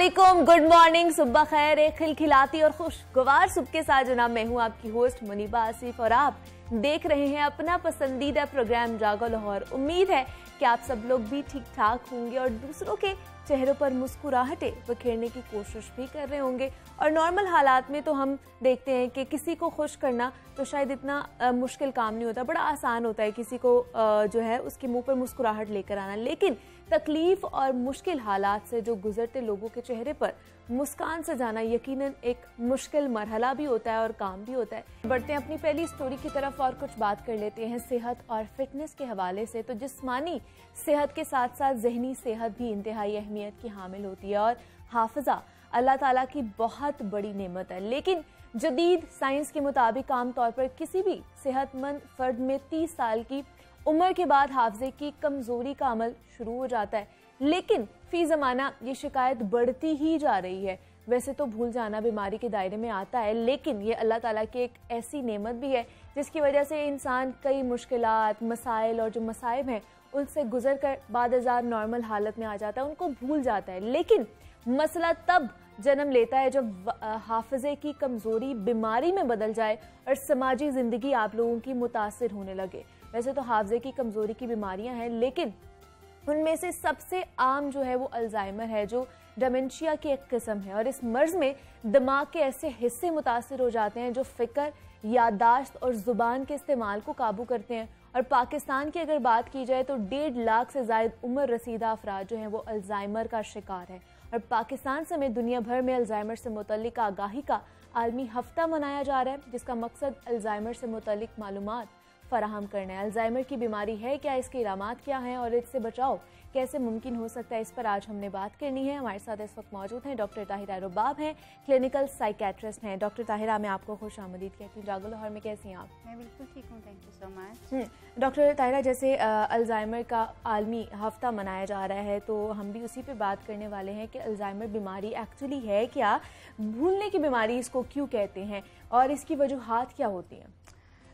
अस्सलामुअलैकुम, good morning, सुबह खैर। एक खिलखिलाती और खुशगवार सुबह के साथ जनाब मैं हूँ आपकी होस्ट मुनीबा आसिफ और आप देख रहे हैं अपना पसंदीदा प्रोग्राम जागो लाहौर। उम्मीद है कि आप सब लोग भी ठीक ठाक होंगे और दूसरों के चेहरों पर मुस्कुराहटें बिखेरने की कोशिश भी कर रहे होंगे। और नॉर्मल हालात में तो हम देखते हैं कि किसी को खुश करना तो शायद इतना मुश्किल काम नहीं होता, बड़ा आसान होता है किसी को जो है उसके मुंह पर मुस्कुराहट लेकर आना। लेकिन तकलीफ और मुश्किल हालात से जो गुजरते लोगों के चेहरे पर मुस्कान से जाना यकीनन एक मुश्किल मरहला भी होता है और काम भी होता है। बढ़ते हैं अपनी पहली स्टोरी की तरफ और कुछ बात कर लेते हैं सेहत और फिटनेस के हवाले से। तो जिस्मानी सेहत के साथ साथ जहनी सेहत भी इंतहाई अहमियत की हामिल होती है और हाफिजा अल्लाह ताला की बहुत बड़ी नेमत है। लेकिन जदीद साइंस के मुताबिक आमतौर पर किसी भी सेहतमंद फर्द में 30 साल की उम्र के बाद हाफजे की कमजोरी का अमल शुरू हो जाता है। लेकिन फी जमाना ये शिकायत बढ़ती ही जा रही है। वैसे तो भूल जाना बीमारी के दायरे में आता है, लेकिन ये अल्लाह ताला की एक ऐसी नेमत भी है जिसकी वजह से इंसान कई मुश्किलात, मसाइल और जो मसाइब हैं उनसे गुजर कर बाद हजार नॉर्मल हालत में आ जाता है, उनको भूल जाता है। लेकिन मसला तब जन्म लेता है जब हाफिजे की कमजोरी बीमारी में बदल जाए और समाजी जिंदगी आप लोगों की मुतासिर होने लगे। वैसे तो हाफिजे की कमजोरी की बीमारियां हैं, लेकिन उनमें से सबसे आम जो है वो अल्जाइमर है, जो डेमेंशिया की एक किस्म है। और इस मर्ज में दिमाग के ऐसे हिस्से मुतासिर हो जाते हैं जो फिक्र, यादाश्त और जुबान के इस्तेमाल को काबू करते हैं। और पाकिस्तान की अगर बात की जाए तो 1.5 लाख से ज्यादा उम्र रसीदा अफराद जो हैं वो अल्जाइमर का शिकार है। और पाकिस्तान समेत दुनिया भर में अल्जाइमर से मुतल्लिक आगाही का आलमी हफ्ता मनाया जा रहा है, जिसका मकसद अल्जाइमर से मुतल्लिक मालूमात फराहम करना है। अल्जाइमर की बीमारी है क्या, इसके इलामात क्या हैं और इससे बचाव कैसे मुमकिन हो सकता है, इस पर आज हमने बात करनी है। हमारे साथ इस वक्त मौजूद हैं डॉक्टर ताहिरा रुबाब हैं, क्लिनिकल साइकेट्रिस्ट हैं। डॉक्टर ताहिरा, मैं आपको खुश आमदीद कहती हूँ। जागो लाहौर में कैसी हैं आप? मैं बिल्कुल ठीक हूँ, thank you so much. Doctor Tahira, जैसे अल्जाइमर का आलमी हफ्ता मनाया जा रहा है तो हम भी उसी पे बात करने वाले हैं कि अल्जाइमर बीमारी एक्चुअली है क्या, भूलने की बीमारी इसको क्यों कहते हैं और इसकी वजूहात क्या होती हैं?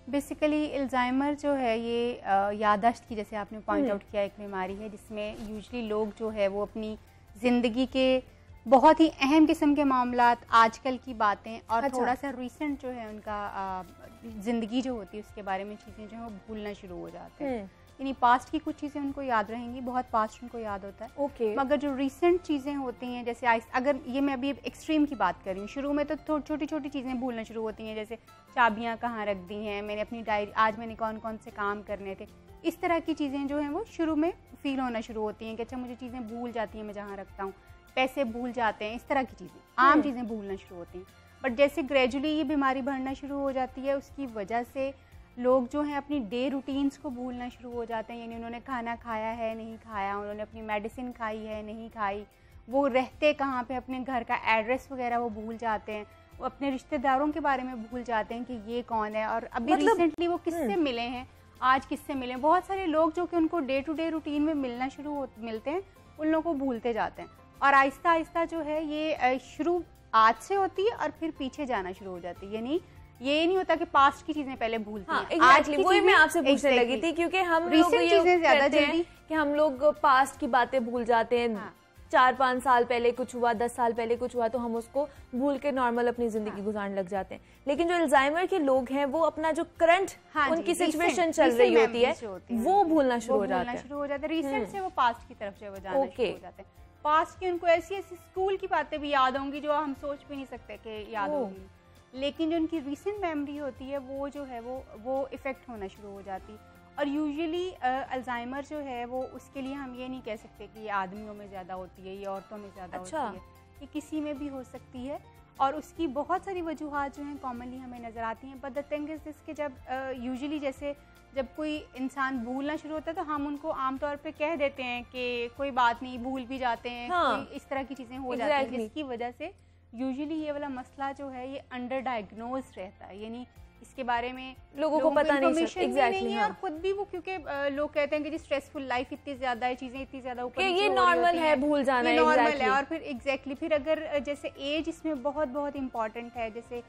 बेसिकली अल्जाइमर जो है ये याददाश्त की, जैसे आपने पॉइंट आउट किया, एक बीमारी है जिसमें यूजुअली लोग जो है वो अपनी ज़िंदगी के बहुत ही अहम किस्म के मामलात, आजकल की बातें और थोड़ा सा रिसेंट जो है उनका ज़िंदगी जो होती है उसके बारे में चीज़ें जो है वो भूलना शुरू हो जाते हैं। यानी पास्ट की कुछ चीज़ें उनको याद रहेंगी, बहुत पास्ट उनको याद होता है। मगर जो रिसेंट चीज़ें होती हैं, जैसे अगर ये मैं अभी एक्सट्रीम की बात कर रही हूँ, शुरू में तो छोटी छोटी चीज़ें भूलना शुरू होती हैं, जैसे चाबियाँ कहाँ रख दी हैं, मैंने अपनी डायरी, आज मैंने कौन कौन से काम करने थे, इस तरह की चीज़ें जो हैं वो शुरू में फील होना शुरू होती हैं कि अच्छा मुझे चीज़ें भूल जाती हैं, मैं जहाँ रखता हूँ, पैसे भूल जाते हैं, इस तरह की चीज़ें, आम चीज़ें भूलना शुरू होती हैं। बट जैसे ग्रेजुअली ये बीमारी बढ़ना शुरू हो जाती है, उसकी वजह से लोग जो हैं अपनी डे रूटीन्स को भूलना शुरू हो जाते हैं। यानी उन्होंने खाना खाया है, नहीं खाया, उन्होंने अपनी मेडिसिन खाई है, नहीं खाई, वो रहते कहाँ पे, अपने घर का एड्रेस वगैरह वो भूल जाते हैं, वो अपने रिश्तेदारों के बारे में भूल जाते हैं कि ये कौन है और अभी रिसेंटली वो किससे मिले हैं, आज किससे मिले हैं। बहुत सारे लोग जो कि उनको डे टू डे रूटीन में मिलते हैं, उन लोगों को भूलते जाते हैं। और आहिस्ता आहिस्ता जो है ये शुरू आज से होती है और फिर पीछे जाना शुरू हो जाती है। यानी ये नहीं होता कि पास्ट की चीजें पहले भूलते हैं। आज की वही मैं आपसे पूछने लगी थी, क्योंकि हम लोग ये ज्यादा जल्दी कि हम लोग पास्ट की बातें भूल जाते हैं। 4-5 साल पहले कुछ हुआ, 10 साल पहले कुछ हुआ तो हम उसको भूल के नॉर्मल अपनी जिंदगी गुजारने लग जाते हैं। लेकिन जो अल्जाइमर के लोग हैं वो अपना जो करंट उनकी सिचुएशन चल रही होती है वो भूलना शुरू हो जाते हैं। रिसेंट से वो पास्ट की तरफ जो जाना शुरू हो जाते हैं। पास्ट की उनको ऐसी ऐसी स्कूल की बातें भी याद होंगी जो हम सोच भी नहीं सकते कि याद होंगी, लेकिन जो उनकी रीसेंट मेमोरी होती है वो जो है वो इफ़ेक्ट होना शुरू हो जाती है। और यूजुअली अल्जाइमर जो है वो उसके लिए हम ये नहीं कह सकते कि ये आदमियों में ज़्यादा होती है, ये औरतों में ज़्यादा होती है, ये किसी में भी हो सकती है। और उसकी बहुत सारी वजूहात जो हैं कॉमनली हमें नज़र आती हैं। But the thing is this कि जब यूजुअली जैसे जब कोई इंसान भूलना शुरू होता है तो हम उनको आमतौर पे कह देते हैं कि कोई बात नहीं, भूल भी जाते हैं, कोई इस तरह की चीज़ें हो जाती हैं, जिसकी वजह से यूजुअली ये वाला मसला जो है ये अंडर डायग्नोज रहता है। यानी इसके बारे में लोगों को पता नहीं है और खुद भी वो, क्योंकि लोग कहते हैं कि जी स्ट्रेसफुल लाइफ इतनी ज्यादा है, चीजें इतनी ज्यादा ऊपर ये नॉर्मल है, भूल जाना नॉर्मल है। और फिर फिर अगर जैसे एज इसमें बहुत बहुत इंपॉर्टेंट है। जैसे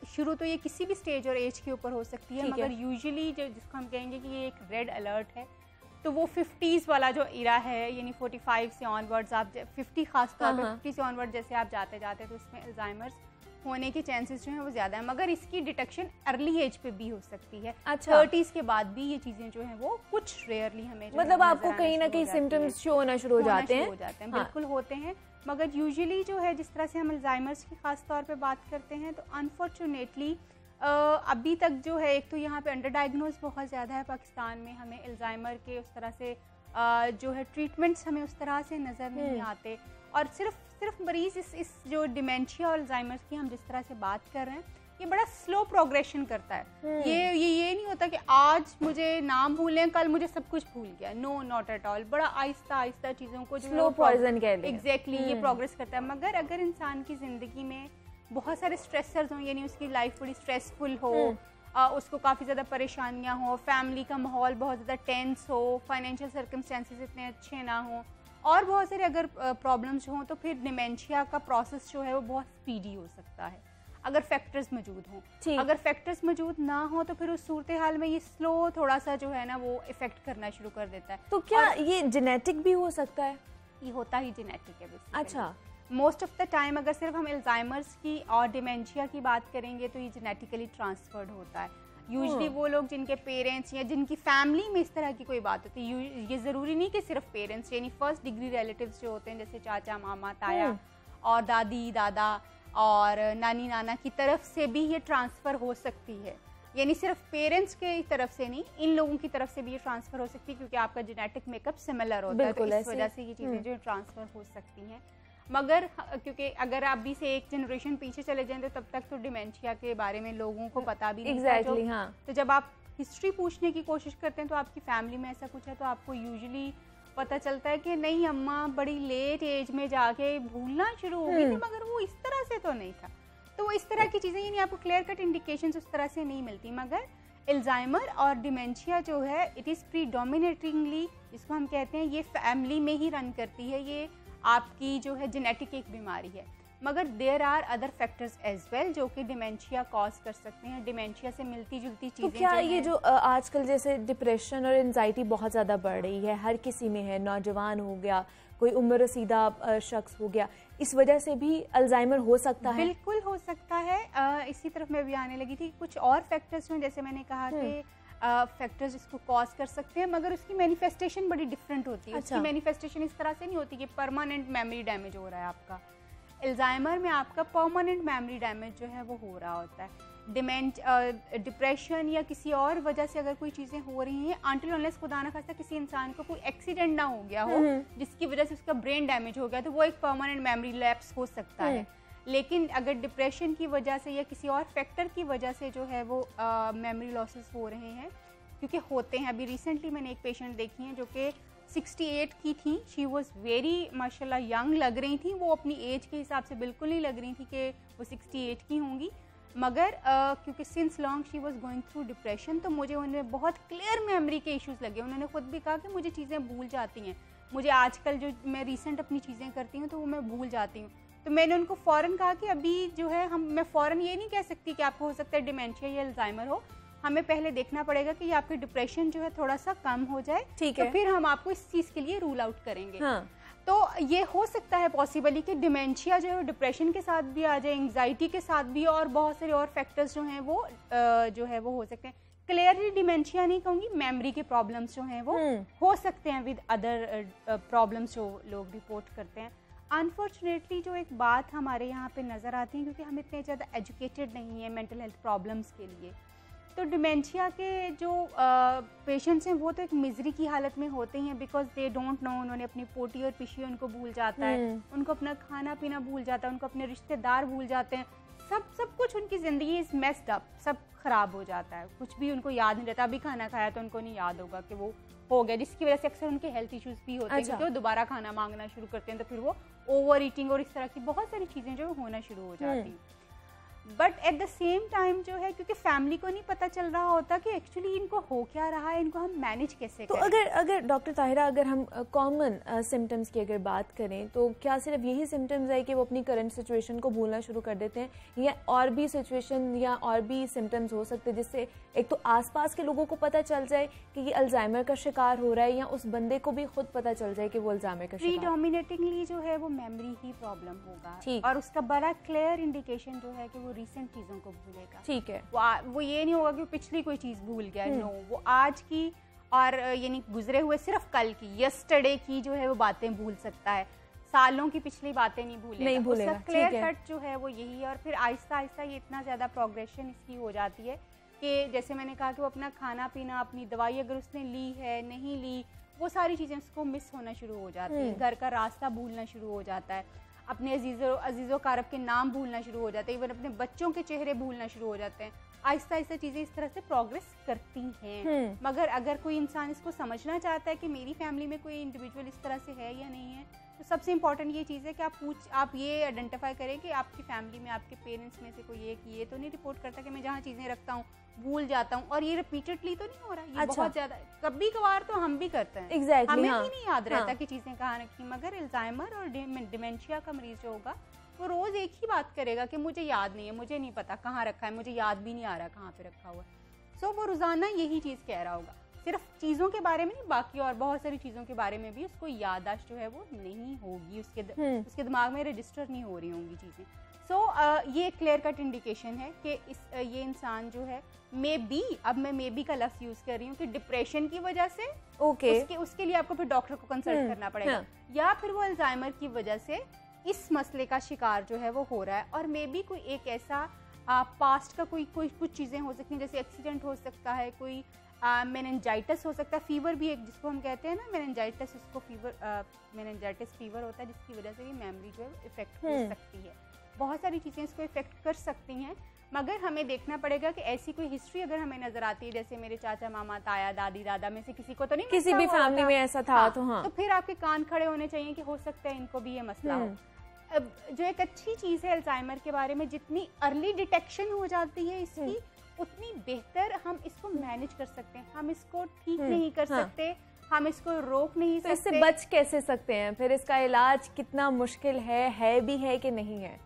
शुरू तो ये किसी भी स्टेज और एज के ऊपर हो सकती है, मगर यूजुअली जो जिसको हम कहेंगे कि ये एक रेड अलर्ट है, तो वो 50s वाला जो इरा है, यानी 45 से ऑनवर्ड्स, आप 50 खास तौर पे 50 से ऑनवर्ड जैसे आप जाते जाते तो उसमें अल्जाइमर्स होने के चांसेस जो हैं वो ज़्यादा है, मगर इसकी डिटेक्शन अर्ली एज पे भी हो सकती है। अच्छा। 30s के बाद भी ये चीज़ें जो हैं वो कुछ रेयरली हमें मतलब आपको कहीं ना कहीं सिम्टम्स शो होना शुरू हो जाते हैं। बिल्कुल होते हैं, मगर यूजुअली जो है जिस तरह से हम अल्जाइमर्स की खास तौर पे बात करते हैं तो अनफॉर्चुनेटली अभी तक जो है, एक तो यहाँ पे अंडर डायग्नोज बहुत ज़्यादा है पाकिस्तान में, हमें अल्जाइमर के उस तरह से जो है ट्रीटमेंट्स हमें उस तरह से नज़र नहीं आते, और सिर्फ मरीज़ इस जो डिमेंशिया और अल्जाइमर की हम जिस तरह से बात कर रहे हैं, ये बड़ा स्लो प्रोग्रेशन करता है। ये नहीं होता कि आज मुझे नाम भूलें कल मुझे सब कुछ भूल गया, नो नॉट एट ऑल, बड़ा आहिस्ता आहिस्ता चीज़ों को स्लो पॉइजन कह लें। एग्जैक्टली ये प्रोग्रेस करता है। मगर अगर इंसान की ज़िंदगी में बहुत सारे स्ट्रेसर्स हों, यानी उसकी लाइफ बड़ी स्ट्रेसफुल हो, उसको काफ़ी ज़्यादा परेशानियां हो, फैमिली का माहौल बहुत ज़्यादा टेंस हो, फाइनेंशियल सर्कमस्टेंसेस इतने अच्छे ना हो, और बहुत सारे अगर प्रॉब्लम्स हों, तो फिर डिमेंशिया का प्रोसेस जो है वो बहुत स्पीडी हो सकता है अगर फैक्टर्स मौजूद हों। अगर फैक्टर्स मौजूद ना हो तो फिर उस सूरत हाल में ये स्लो थोड़ा सा जो है ना वो इफेक्ट करना शुरू कर देता है। तो क्या ये जेनेटिक भी हो सकता है? ये होता ही जेनेटिक है बेसिकली। अच्छा। मोस्ट ऑफ द टाइम अगर सिर्फ हम अल्जाइमर्स की और डिमेंशिया की बात करेंगे तो ये जेनेटिकली ट्रांसफर्ड होता है। यूजली वो लोग जिनके पेरेंट्स या जिनकी फैमिली में इस तरह की कोई बात होती है, ये ज़रूरी नहीं कि सिर्फ पेरेंट्स, यानी फर्स्ट डिग्री रिलेटिव्स जो होते हैं जैसे चाचा मामा ताया और दादी दादा और नानी नाना की तरफ से भी ये ट्रांसफ़र हो सकती है, यानी सिर्फ पेरेंट्स के तरफ से नहीं, इन लोगों की तरफ से भी ये ट्रांसफ़र हो सकती है, क्योंकि आपका जेनेटिक मेकअप सिमिलर होता है, तो इस वजह से ये चीज़ें जो ट्रांसफ़र हो सकती हैं। मगर क्योंकि अगर आप भी से एक जनरेशन पीछे चले जाएं तो तब तक तो डिमेंशिया के बारे में लोगों को पता भी नहीं था। हाँ। तो जब आप हिस्ट्री पूछने की कोशिश करते हैं तो आपकी फैमिली में ऐसा कुछ है तो आपको यूजुअली पता चलता है कि नहीं, अम्मा बड़ी लेट एज में जाके भूलना शुरू हो गई थी, मगर वो इस तरह से तो नहीं था। तो वो इस तरह की चीज़ें, यानी आपको क्लियर कट इंडिकेशंस उस तरह से नहीं मिलती। मगर अल्जाइमर और डिमेंशिया जो है इट इज़ प्रीडोमिनेटिंगली, जिसको हम कहते हैं, ये फैमिली में ही रन करती है, ये आपकी जो है जेनेटिक एक बीमारी है। मगर there are other factors as well जो कि डिमेंशिया कॉज कर सकते हैं, डिमेंशिया से मिलती जुलती चीज़ें। तो क्या ये जो आजकल जैसे डिप्रेशन और एंजाइटी बहुत ज़्यादा बढ़ रही है, हर किसी में है, नौजवान हो गया, कोई उम्र रसीदा शख्स हो गया, इस वजह से भी अल्जाइमर हो सकता है? बिल्कुल हो सकता है। इसी तरफ मैं भी आने लगी थी। कुछ और फैक्टर्स हैं, जैसे मैंने कहा कि फैक्टर्स इसको कॉज कर सकते हैं, मगर उसकी मैनिफेस्टेशन बड़ी डिफरेंट होती है। उसकी मैनिफेस्टेशन इस तरह से नहीं होती कि परमानेंट मेमोरी डैमेज हो रहा है आपका। अल्जाइमर में आपका परमानेंट मेमोरी डैमेज जो है वो हो रहा होता है। डिप्रेशन या किसी और वजह से अगर कोई चीज़ें हो रही हैं, अनटिल अनलेस खुदा ना खास्ता किसी इंसान को कोई एक्सीडेंट ना हो गया हो जिसकी वजह से उसका ब्रेन डैमेज हो गया, तो वो एक परमानेंट मेमोरी लैप्स हो सकता है। लेकिन अगर डिप्रेशन की वजह से या किसी और फैक्टर की वजह से जो है वो मेमोरी लॉसेस हो रहे हैं, क्योंकि होते हैं। अभी रिसेंटली मैंने एक पेशेंट देखी है जो कि 68 की थी। शी वॉज वेरी माशाल्लाह यंग लग रही थी, वो अपनी एज के हिसाब से बिल्कुल नहीं लग रही थी कि वो 68 की होंगी, मगर क्योंकि since long she was going through depression, तो मुझे उनमें बहुत क्लियर मेमोरी के इश्यूज़ लगे। उन्होंने खुद भी कहा कि मुझे चीज़ें भूल जाती हैं, मुझे आजकल जो मैं रिसेंट अपनी चीज़ें करती हूँ तो वो मैं भूल जाती हूँ। तो मैंने उनको फ़ौरन कहा कि अभी जो है मैं फ़ौरन ये नहीं कह सकती कि आपको हो सकता है डिमेंशिया या अल्जाइमर हो, हमें पहले देखना पड़ेगा कि आपकी डिप्रेशन जो है थोड़ा सा कम हो जाए, ठीक है, तो फिर हम आपको इस चीज़ के लिए रूल आउट करेंगे। हाँ। तो ये हो सकता है पॉसिबली कि डिमेंशिया जो है डिप्रेशन के साथ भी आ जाए, एंग्जाइटी के साथ भी, और बहुत सारे और फैक्टर्स जो हैं वो जो है वो हो सकते हैं। क्लियरली डिमेंशिया नहीं कहूँगी, मेमोरी के प्रॉब्लम्स जो हैं वो हो सकते हैं विद अदर प्रॉब्लम्स जो लोग रिपोर्ट करते हैं। अनफॉर्चुनेटली जो एक बात हमारे यहाँ पे नज़र आती है, क्योंकि हम इतने ज़्यादा एजुकेटेड नहीं हैं मेंटल हेल्थ प्रॉब्लम्स के लिए, तो डिमेंशिया के जो पेशेंट्स हैं वो तो एक मिजरी की हालत में होते हैं, बिकॉज दे डोंट नो, उन्होंने अपनी पोटी और पिशी उनको भूल जाता है, उनको अपना खाना पीना भूल जाता है, उनको अपने रिश्तेदार भूल जाते हैं, सब कुछ उनकी ज़िंदगी इज़ मेस्ड अप, सब खराब हो जाता है, कुछ भी उनको याद नहीं रहता। अभी खाना खाया तो उनको नहीं याद होगा कि वो हो गया, जिसकी वजह से अक्सर उनके हेल्थ इश्यूज भी होते हैं, क्योंकि वो दोबारा खाना मांगना शुरू करते हैं, तो फिर वो ओवर ईटिंग और इस तरह की बहुत सारी चीज़ें जो होना शुरू हो जाती हैं। But at the same time जो है, क्योंकि फैमिली को नहीं पता चल रहा होता कि एक्चुअली इनको हो क्या रहा है, इनको हम मैनेज कैसे तो करें। अगर डॉक्टर ताहिरा, अगर हम कॉमन सिम्टम्स की अगर बात करें तो क्या सिर्फ यही सिम्टम्स है कि वो अपनी करंट सिचुएशन को भूलना शुरू कर देते हैं, या और भी सिचुएशन या और भी सिम्टम्स हो सकते हैं जिससे एक तो आसपास के लोगों को पता चल जाए कि ये अल्जाइमर का शिकार हो रहा है, या उस बंदे को भी खुद पता चल जाए कि वो अल्जाइमर का शिकार? प्रीडोमिनेटिंगली जो है वो मेमोरी ही प्रॉब्लम होगा, और उसका बड़ा क्लियर इंडिकेशन जो है कि वो रिसेंट चीजों को भूलेगा। ठीक है, वो ये नहीं होगा कि पिछली कोई चीज भूल गया, नो, वो आज की और यानी गुजरे हुए सिर्फ कल की, यस्टरडे की जो है वो बातें भूल सकता है, सालों की पिछली बातें नहीं भूलेगा। क्लियर कट जो है वो यही है। और फिर आहिस्ता आहिस्ता ये इतना ज्यादा प्रोग्रेशन इसकी हो जाती है कि जैसे मैंने कहा कि वो अपना खाना पीना, अपनी दवाई अगर उसने ली है नहीं ली, वो सारी चीजें उसको मिस होना शुरू हो जाती है, घर का रास्ता भूलना शुरू हो जाता है, अपने अजीज़ो कारब के नाम भूलना शुरू हो जाते हैं, इवन अपने बच्चों के चेहरे भूलना शुरू हो जाते हैं। आहिस्ता आहिस्ता चीज़ें इस तरह से प्रोग्रेस करती हैं। मगर अगर कोई इंसान इसको समझना चाहता है कि मेरी फैमिली में कोई इंडिविजुअल इस तरह से है या नहीं है, तो सबसे इंपॉर्टेंट ये चीज़ है कि आप ये आइडेंटिफाई करें कि आपकी फैमिली में आपके पेरेंट्स में से कोई एक ये तो नहीं रिपोर्ट करता कि मैं जहाँ चीज़ें रखता हूँ भूल जाता हूँ, और ये रिपीटेडली तो नहीं हो रहा, ये बहुत ज्यादा, कभी कभार तो हम भी करते हैं, हमें भी नहीं याद रहता कि चीजें कहाँ रखी। मगर अल्जाइमर और डिमेंशिया का मरीज जो होगा वो रोज एक ही बात करेगा कि मुझे याद नहीं है, मुझे नहीं पता कहाँ रखा है, मुझे याद भी नहीं आ रहा कहाँ पे रखा हुआ है। सो वो रोजाना यही चीज कह रहा होगा, सिर्फ चीजों के बारे में नहीं, बाकी और बहुत सारी चीजों के बारे में भी उसको याददाश्त जो है वो नहीं होगी, उसके दिमाग में रजिस्टर नहीं हो रही होंगी चीजें। ये क्लियर कट इंडिकेशन है कि ये इंसान जो है मे बी, अब मैं मे बी का लफ्ज यूज कर रही हूँ कि डिप्रेशन की वजह से उसके लिए आपको फिर डॉक्टर को कंसल्ट करना पड़ेगा, या फिर वो अल्जाइमर की वजह से इस मसले का शिकार जो है वो हो रहा है। और मे बी कोई एक ऐसा पास्ट का कोई कुछ चीजें हो सकती हैं, जैसे एक्सीडेंट हो सकता है, कोई मेनिंजाइटिस हो सकता है, फीवर भी एक जिसको हम कहते हैं ना मेनिंजाइटिस, उसको मेनिंजाइटिस फीवर होता है, जिसकी वजह से भी मेमोरी जो है इफेक्ट हो सकती है। बहुत सारी चीज़ें इसको इफेक्ट कर सकती हैं, मगर हमें देखना पड़ेगा कि ऐसी कोई हिस्ट्री अगर हमें नजर आती है, जैसे मेरे चाचा मामा ताया दादी दादा में से किसी को तो नहीं, किसी भी फैमिली में ऐसा था, तो फिर आपके कान खड़े होने चाहिए कि हो सकता है इनको भी ये मसला हो। अब जो एक अच्छी चीज़ है अल्जाइमर के बारे में, जितनी अर्ली डिटेक्शन हो जाती है इसकी, उतनी बेहतर हम इसको मैनेज कर सकते हैं। हम इसको ठीक नहीं कर सकते, हम इसको रोक नहीं सकते। इससे बच कैसे सकते हैं? फिर इसका इलाज कितना मुश्किल है भी है कि नहीं है?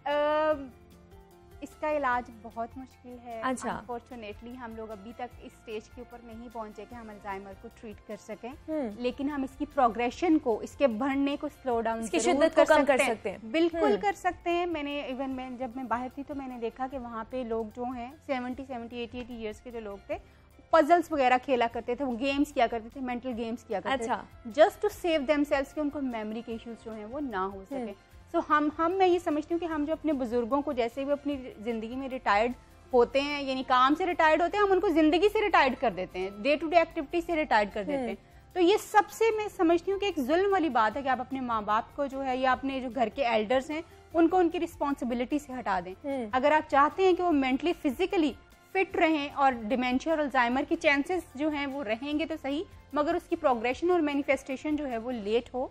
इसका इलाज बहुत मुश्किल है। अच्छा। अनफॉर्चुनेटली हम लोग अभी तक इस स्टेज के ऊपर नहीं पहुंचे कि हम अल्जाइमर को ट्रीट कर सकें, लेकिन हम इसकी प्रोग्रेशन को, इसके बढ़ने को स्लो डाउन, इसकी शिद्दत को कम कर सकते हैं। बिल्कुल कर सकते हैं। मैं जब मैं बाहर थी तो मैंने देखा कि वहाँ पे लोग जो हैं 80 ईयर्स के जो लोग थे, पजल्स वगैरह खेला करते थे, वो गेम्स किया करते थे, मेंटल गेम्स किया करते थे, जस्ट टू सेव देमसेल्व्स कि उनको मेमोरी के इश्यूज जो हैं वो ना हो सके। सो मैं ये समझती हूँ कि हम जो अपने बुजुर्गों को, जैसे भी अपनी जिंदगी में रिटायर्ड होते हैं, यानी काम से रिटायर्ड होते हैं, हम उनको जिंदगी से रिटायर्ड कर देते हैं, डे टू डे एक्टिविटी से रिटायर्ड कर देते हैं। तो ये सबसे मैं समझती हूँ कि एक जुल्म वाली बात है कि आप अपने माँ बाप को जो है, या अपने जो घर के एल्डर्स हैं उनको उनकी रिस्पॉन्सिबिलिटी से हटा दें। अगर आप चाहते हैं कि वो मेंटली फिजिकली फिट रहें, और डिमेंशिया और अल्जाइमर की चांसेस जो हैं वो रहेंगे तो सही, मगर उसकी प्रोग्रेशन और मैनिफेस्टेशन जो है वो लेट हो,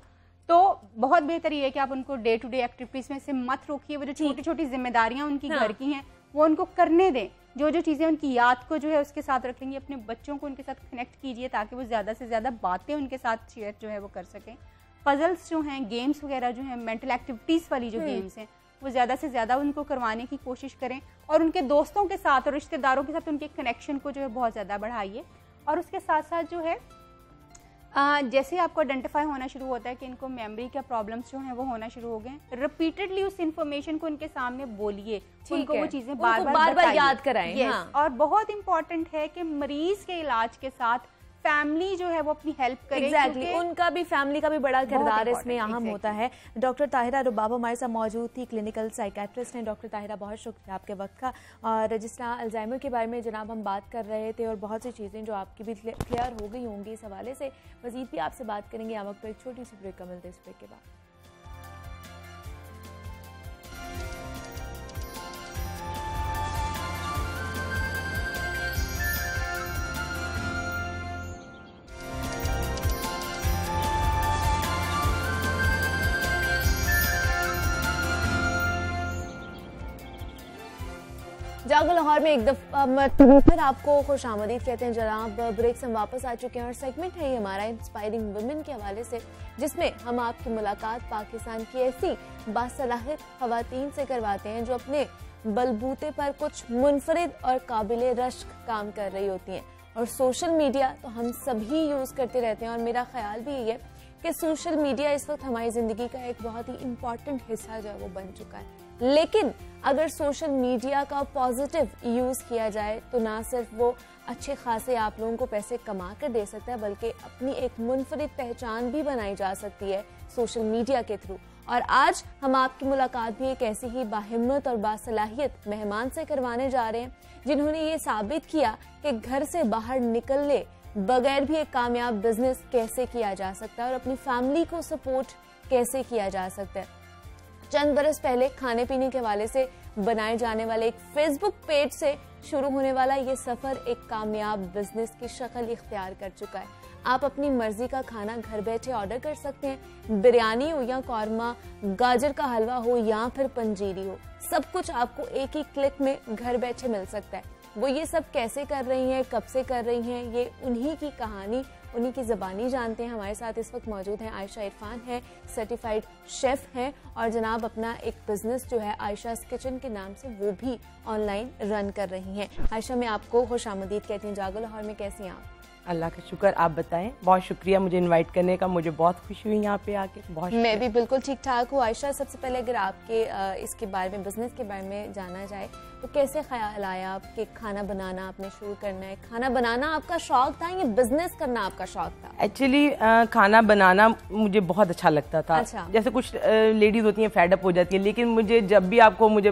तो बहुत बेहतर ये है कि आप उनको डे टू डे एक्टिविटीज में से मत रोकिए। वो जो छोटी छोटी जिम्मेदारियां उनकी घर की हैं वो उनको करने दें, जो चीजें उनकी याद को जो है उसके साथ रखेंगे, अपने बच्चों को उनके साथ कनेक्ट कीजिए ताकि वो ज्यादा से ज्यादा बातें उनके साथ शेयर जो है वो कर सकें। पजल्स जो हैं, गेम्स वगैरह जो हैं, मेंटल एक्टिविटीज वाली जो गेम्स हैं, वो ज़्यादा से ज़्यादा उनको करवाने की कोशिश करें, और उनके दोस्तों के साथ और रिश्तेदारों के साथ उनके कनेक्शन को जो है बहुत ज़्यादा बढ़ाइए। और उसके साथ साथ जो है जैसे आपको आइडेंटिफाई होना शुरू होता है कि इनको मेमोरी के प्रॉब्लम्स जो हैं वो होना शुरू हो गए, रिपीटेडली उस इन्फॉर्मेशन को उनके सामने बोलिए, उनको वो चीज़ें बार बार याद कराएं। और बहुत इंपॉर्टेंट है कि मरीज के इलाज के साथ फैमिली जो है वो अपनी हेल्प करे। एग्जैक्टली, उनका भी, फैमिली का भी बड़ा किरदार इसमें अहम होता है। डॉक्टर ताहिरा रुबाब हमारे साथ मौजूद थी, क्लिनिकल साइकेट्रिस्ट हैं। डॉक्टर ताहिरा, बहुत शुक्रिया आपके वक्त का। और जिस तरह अल्जाइमर के बारे में जनाब हम बात कर रहे थे, और बहुत सी चीज़ें जो आपकी भी क्लियर हो गई होंगी इस हवाले से, मज़ीद भी आपसे बात करेंगे। हम वक्त पर एक छोटी सी ब्रेक का मिलते हैं, इस ब्रेक के बाद। जागो लाहौर में एक दफा फिर आपको खुशामदीद कहते हैं जनाब। ब्रेक से हम वापस आ चुके हैं और सेगमेंट है ये हमारा इंस्पायरिंग वुमेन के हवाले से, जिसमें हम आपकी मुलाकात पाकिस्तान की ऐसी बासलाहियत खवातीन से करवाते हैं जो अपने बलबूते पर कुछ मुनफरिद और काबिले रश्क काम कर रही होती हैं। और सोशल मीडिया तो हम सभी यूज करते रहते हैं और मेरा ख्याल भी ये है कि सोशल मीडिया इस वक्त हमारी जिंदगी का एक बहुत ही इम्पोर्टेंट हिस्सा जो है वो बन चुका है। लेकिन अगर सोशल मीडिया का पॉजिटिव यूज किया जाए तो ना सिर्फ वो अच्छे खासे आप लोगों को पैसे कमा कर दे सकता है, बल्कि अपनी एक मुनफरिद पहचान भी बनाई जा सकती है सोशल मीडिया के थ्रू। और आज हम आपकी मुलाकात भी एक ऐसी ही बाहिम्मत और बासलाहियत मेहमान से करवाने जा रहे हैं जिन्होंने ये साबित किया कि घर से बाहर निकलने बगैर भी एक कामयाब बिजनेस कैसे किया जा सकता है और अपनी फैमिली को सपोर्ट कैसे किया जा सकता है। चंद बरस पहले खाने पीने के हवाले से बनाए जाने वाले एक फेसबुक पेज से शुरू होने वाला ये सफर एक कामयाब बिजनेस की शक्ल इख्तियार कर चुका है। आप अपनी मर्जी का खाना घर बैठे ऑर्डर कर सकते हैं, बिरयानी हो या कौरमा, गाजर का हलवा हो या फिर पंजीरी हो, सब कुछ आपको एक ही क्लिक में घर बैठे मिल सकता है। वो ये सब कैसे कर रही हैं, कब से कर रही हैं, ये उन्हीं की कहानी, उन्हीं की ज़बानी जानते हैं। हमारे साथ इस वक्त मौजूद हैं आयशा इरफान है, सर्टिफाइड शेफ हैं और जनाब अपना एक बिजनेस जो है आयशा's किचन के नाम से वो भी ऑनलाइन रन कर रही हैं। आयशा, मैं आपको खुशामदीद कहती हूँ जागो लाहौर में, कैसी हैं आप? अल्लाह का शुक्र, आप बताएं। बहुत शुक्रिया मुझे इनवाइट करने का, मुझे बहुत खुशी हुई यहाँ पे आके। बहुत मैं भी बिल्कुल ठीक ठाक हूँ। आयशा, सबसे पहले अगर आपके इसके बारे में, बिजनेस के बारे में जाना जाए तो कैसे ख्याल आया आपके खाना बनाना आपने शुरू करना है? खाना बनाना आपका शौक था या बिजनेस करना आपका शौक था? एक्चुअली खाना बनाना मुझे बहुत अच्छा लगता था। अच्छा। जैसे कुछ लेडीज होती हैं फेड अप हो जाती है, लेकिन मुझे जब भी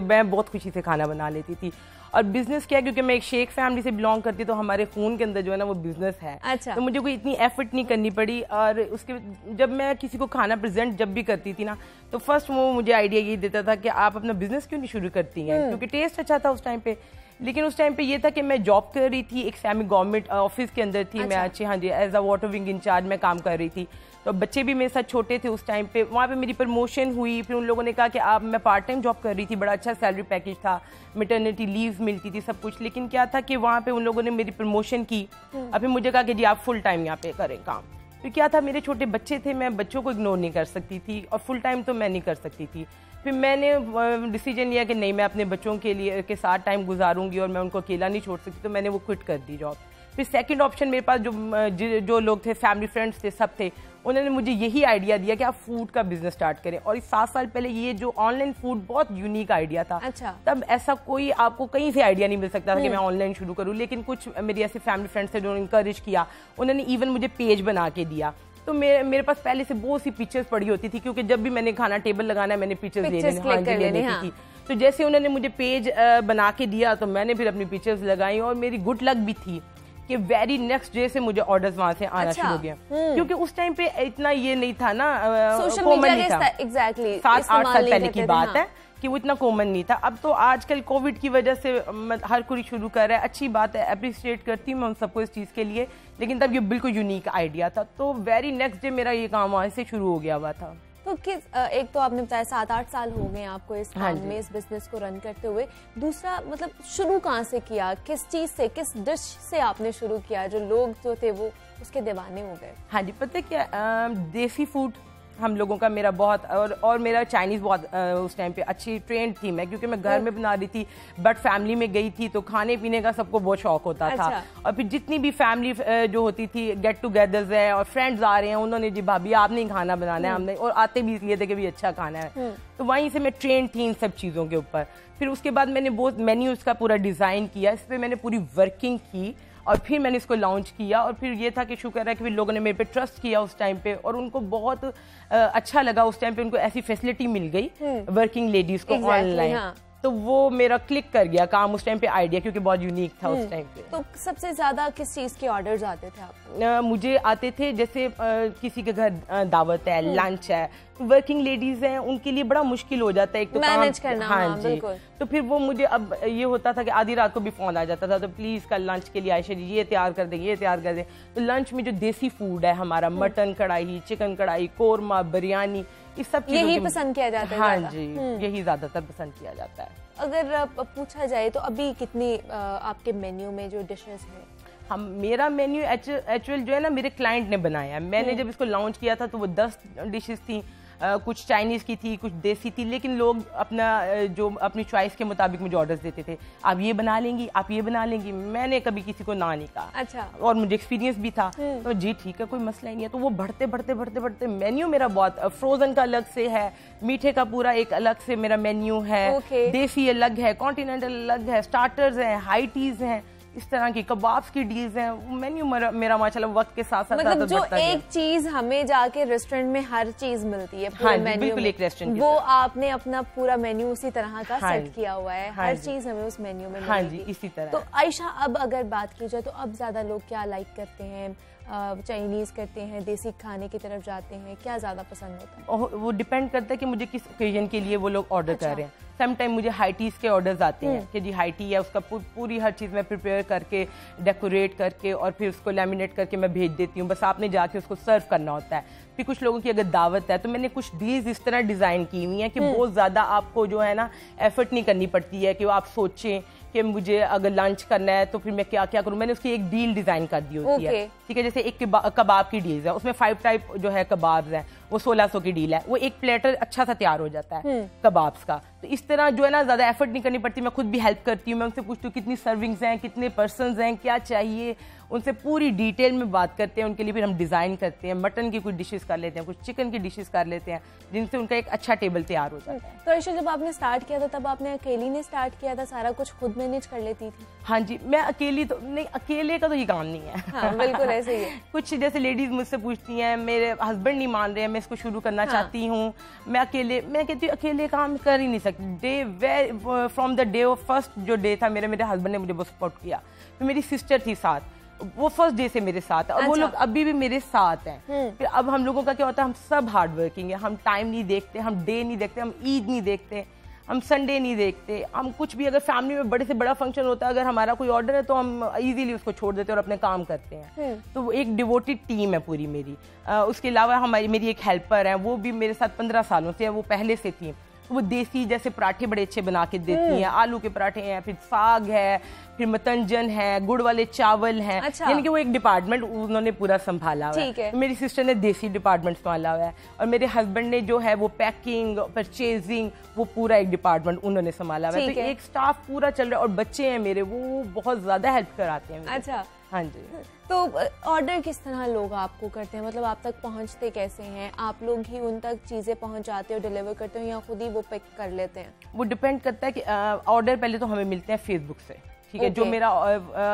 मैं बहुत खुशी से खाना बना लेती थी। और बिजनेस क्या है, क्योंकि मैं एक शेख फैमिली से बिलोंग करती हूँ तो हमारे खून के अंदर जो है ना वो बिजनेस है। अच्छा। तो मुझे कोई इतनी एफर्ट नहीं करनी पड़ी। और उसके जब मैं किसी को खाना प्रेजेंट जब भी करती थी ना, तो फर्स्ट वो मुझे आइडिया ये देता था कि आप अपना बिजनेस क्यों नहीं शुरू करती हैं, क्योंकि टेस्ट अच्छा था उस टाइम पे। लेकिन उस टाइम पे ये था कि मैं जॉब कर रही थी, एक सेमी गवर्नमेंट ऑफिस के अंदर थी। मैं अच्छे, हाँ जी, as a water wing incharge मैं काम कर रही थी। तो बच्चे भी मेरे साथ छोटे थे उस टाइम पे। वहाँ पे मेरी प्रमोशन हुई, फिर उन लोगों ने कहा कि आप, मैं पार्ट टाइम जॉब कर रही थी, बड़ा अच्छा सैलरी पैकेज था, मैटरनिटी लीव मिलती थी, सब कुछ। लेकिन क्या था कि वहाँ पे उन लोगों ने मेरी प्रमोशन की और फिर मुझे कहा कि जी आप फुल टाइम यहाँ पे करें काम। फिर क्या था, मेरे छोटे बच्चे थे, मैं बच्चों को इग्नोर नहीं कर सकती थी और फुल टाइम तो मैं नहीं कर सकती थी। फिर मैंने डिसीजन लिया कि नहीं, मैं अपने बच्चों के साथ टाइम गुजारूंगी और मैं उनको अकेला नहीं छोड़ सकती, तो मैंने वो क्विट कर दी जॉब। फिर सेकंड ऑप्शन मेरे पास जो लोग थे, फैमिली फ्रेंड्स थे, सब थे, उन्होंने मुझे यही आइडिया दिया कि आप फूड का बिजनेस स्टार्ट करें। और इस 7 साल पहले ये जो ऑनलाइन फूड बहुत यूनिक आइडिया था। अच्छा। तब ऐसा कोई आपको कहीं से आइडिया नहीं मिल सकता था कि मैं ऑनलाइन शुरू करूं। लेकिन कुछ मेरी ऐसे फैमिली फ्रेंड्स थे जो इंकरेज किया, उन्होंने इवन मुझे पेज बना के दिया। तो मेरे पास पहले से बहुत सी पिक्चर्स पड़ी होती थी, क्योंकि जब भी मैंने खाना टेबल लगाना है मैंने पिक्चर्स ले लेनी थी। तो जैसे उन्होंने मुझे पेज बना के दिया तो मैंने फिर अपनी पिक्चर्स लगाई। और मेरी गुड लक भी थी कि वेरी नेक्स्ट डे से मुझे ऑर्डर्स वहां से आना शुरू हो गया। क्योंकि उस टाइम पे इतना ये नहीं था ना, कॉमन नहीं था। एग्जैक्टली 7-8 साल पहले की बात है कि वो इतना कॉमन नहीं था। अब तो आजकल कोविड की वजह से हर कोई शुरू कर रहा है, अच्छी बात है, अप्रिशिएट करती हूँ मैं उन सबको इस चीज़ के लिए। लेकिन तब ये बिल्कुल यूनिक आइडिया था। तो वेरी नेक्स्ट डे मेरा ये काम वहाँ से शुरू हो गया हुआ था। तो एक तो आपने बताया 7-8 साल हो गए आपको इस काम में, इस बिजनेस को रन करते हुए। दूसरा, मतलब शुरू कहाँ से किया, किस चीज से, किस डिश से आपने शुरू किया जो लोग जो थे वो उसके दीवाने हो गए? हाँ जी, पता है क्या, देसी फूड हम लोगों का, मेरा बहुत, और मेरा चाइनीज़ बहुत उस टाइम पे अच्छी ट्रेंड थी मैं, क्योंकि मैं घर में बना रही थी, बट फैमिली में गई थी तो खाने पीने का सबको बहुत शौक होता था। और फिर जितनी भी फैमिली जो होती थी, गेट टुगेदर्स है और फ्रेंड्स आ रहे हैं, उन्होंने जी भाभी आपने ही खाना बनाना है, हमने, और आते भी इसलिए थे कि भी अच्छा खाना है। तो वहीं से मैं ट्रेंड थी इन सब चीज़ों के ऊपर। फिर उसके बाद मैंने बहुत मेन्यूज का पूरा डिज़ाइन किया, इस पर मैंने पूरी वर्किंग की और फिर मैंने इसको लॉन्च किया। और फिर ये था कि शुक्र है कि फिर लोगों ने मेरे पे ट्रस्ट किया उस टाइम पे, और उनको बहुत अच्छा लगा उस टाइम पे, उनको ऐसी फैसिलिटी मिल गई वर्किंग लेडीज को ऑनलाइन। हाँ। तो वो मेरा क्लिक कर गया काम उस टाइम पे आइडिया, क्योंकि बहुत यूनिक था उस टाइम पे। तो सबसे ज्यादा किस चीज के ऑर्डर्स आते थे आपको? मुझे आते थे जैसे किसी के घर दावत है, लंच है, वर्किंग लेडीज हैं, उनके लिए बड़ा मुश्किल हो जाता है एक तो मैनेज करना। हाँ जी। तो फिर वो मुझे, अब ये होता था कि आधी रात को भी फोन आ जाता था, तो प्लीज कल लंच के लिए आयशा जी ये तैयार कर देंगे, ये तैयार कर दें। तो लंच में जो देसी फूड है हमारा, मटन कढ़ाई, चिकन कढ़ाई, कोरमा, बिरयानी, इस सब यही पसंद किया जाता है। हाँ जी, यही ज्यादातर पसंद किया जाता है। अगर पूछा जाए तो अभी कितनी आपके मेन्यू में जो डिशेस हैं? मेरा मेन्यू एक्चुअल जो है ना मेरे क्लाइंट ने बनाया है। मैंने जब इसको लॉन्च किया था तो वो 10 डिशेस थी, कुछ चाइनीज की थी, कुछ देसी थी, लेकिन लोग अपनी चॉइस के मुताबिक मुझे ऑर्डर्स देते थे, आप ये बना लेंगी, आप ये बना लेंगी। मैंने कभी किसी को ना नहीं कहा। अच्छा। और मुझे एक्सपीरियंस भी था, तो जी ठीक है, कोई मसला ही नहीं है। तो वो बढ़ते बढ़ते बढ़ते बढ़ते मेन्यू मेरा बहुत, फ्रोजन का अलग से है, मीठे का पूरा एक अलग से मेरा मेन्यू है, देसी अलग है, कॉन्टिनेंटल अलग है, स्टार्टर्स हैं, हाई टीज हैं, इस तरह की कबाब्स की डील्स हैं। मेन्यू मेरा माशाल्लाह वक्त के साथ साथ मतलब जो एक चीज हमें जाके रेस्टोरेंट में हर चीज मिलती है पूरे मेन्यू बिल्कुल एक रेस्टोरेंट, वो आपने अपना पूरा मेन्यू उसी तरह का सेट किया हुआ है। हर चीज हमें उस मेन्यू में मिलेगी। इसी तरह। तो आयशा, अब अगर बात की जाए तो अब ज्यादा लोग क्या लाइक करते हैं? चाइनीज करते हैं, देसी खाने की तरफ जाते हैं, क्या ज्यादा पसंद होता है? वो डिपेंड करता है कि मुझे किस ओकेजन के लिए वो लोग ऑर्डर कर रहे हैं। सम टाइम मुझे हाई टीज के ऑर्डर्स आते हैं कि जी हाई टी है, उसका पूरी हर चीज़ मैं प्रिपेयर करके, डेकोरेट करके और फिर उसको लैमिनेट करके मैं भेज देती हूँ, बस आपने जाके उसको सर्व करना होता है। फिर कुछ लोगों की अगर दावत है तो मैंने कुछ डील्स इस तरह डिज़ाइन की हुई है कि बहुत ज़्यादा आपको जो है ना एफर्ट नहीं करनी पड़ती है कि वो आप सोचें कि मुझे अगर लंच करना है तो फिर मैं क्या क्या करूँ। मैंने उसकी एक डील डिजाइन कर दी होती है, ठीक है। जैसे एक कबाब की डील है, उसमें 5 टाइप जो है कबाब है, वो 1600 की डील है, वो एक प्लेटर अच्छा सा तैयार हो जाता है कबाब्स का। तो इस तरह जो है ना ज्यादा एफर्ट नहीं करनी पड़ती। मैं खुद भी हेल्प करती हूँ, मैं उनसे पूछती हूँ कितनी सर्विंग्स हैं, कितने पर्सन्स हैं, क्या चाहिए, उनसे पूरी डिटेल में बात करते हैं। उनके लिए फिर हम डिजाइन करते हैं, मटन की कुछ डिशेस कर लेते हैं, कुछ चिकन की डिशेस कर लेते हैं, जिनसे उनका एक अच्छा टेबल तैयार हो जाता है। तो आयशा, जब आपने स्टार्ट किया था तब आपने अकेली ने स्टार्ट किया था, सारा कुछ खुद मैनेज कर लेती थी? हाँ जी, मैं अकेली तो नहीं, अकेले का तो ये काम नहीं है। हाँ, बिल्कुल ऐसे ही है। कुछ जैसे लेडीज मुझसे पूछती हैं, मेरे हस्बैंड नहीं मान रहे हैं, मैं इसको शुरू करना चाहती हूँ, मैं कहती हूँ अकेले काम कर ही नहीं सकती। From the day of first जो डे था मेरे हस्बैंड ने मुझे बहुत सपोर्ट किया। फिर मेरी सिस्टर थी साथ, वो फर्स्ट डे से मेरे साथ है और वो लोग अभी भी मेरे साथ हैं। फिर अब हम लोगों का क्या होता है, हम सब हार्ड वर्किंग है, हम टाइम नहीं देखते, हम डे नहीं देखते, हम ईद नहीं देखते, हम संडे नहीं देखते, हम कुछ भी अगर फैमिली में बड़े से बड़ा फंक्शन होता है, अगर हमारा कोई ऑर्डर है तो हम इजीली उसको छोड़ देते हैं और अपने काम करते हैं। तो वो एक डिवोटेड टीम है पूरी मेरी। उसके अलावा मेरी एक हेल्पर है, वो भी मेरे साथ 15 सालों से है, वो पहले से थी। वो देसी जैसे पराठे बड़े अच्छे बना के देती हैं, आलू के पराठे हैं, फिर साग है, फिर मतंजन है, गुड़ वाले चावल हैं। अच्छा। यानी कि वो एक डिपार्टमेंट उन्होंने पूरा संभाला हुआ है। तो मेरी सिस्टर ने देसी डिपार्टमेंट संभाला हुआ है और मेरे हस्बैंड ने जो है वो पैकिंग, परचेजिंग, वो पूरा एक डिपार्टमेंट उन्होंने संभाला हुआ है। तो एक स्टाफ पूरा चल रहा है और बच्चे हैं मेरे, वो बहुत ज्यादा हेल्प कराते हैं। अच्छा। हाँ जी। तो ऑर्डर किस तरह लोग आपको करते हैं, मतलब आप तक पहुंचते कैसे हैं? आप लोग ही उन तक चीजें पहुंचाते हो, डिलीवर करते हो, या खुद ही वो पिक कर लेते हैं? वो डिपेंड करता है कि ऑर्डर पहले तो हमें मिलते हैं फेसबुक से, ठीक है। जो मेरा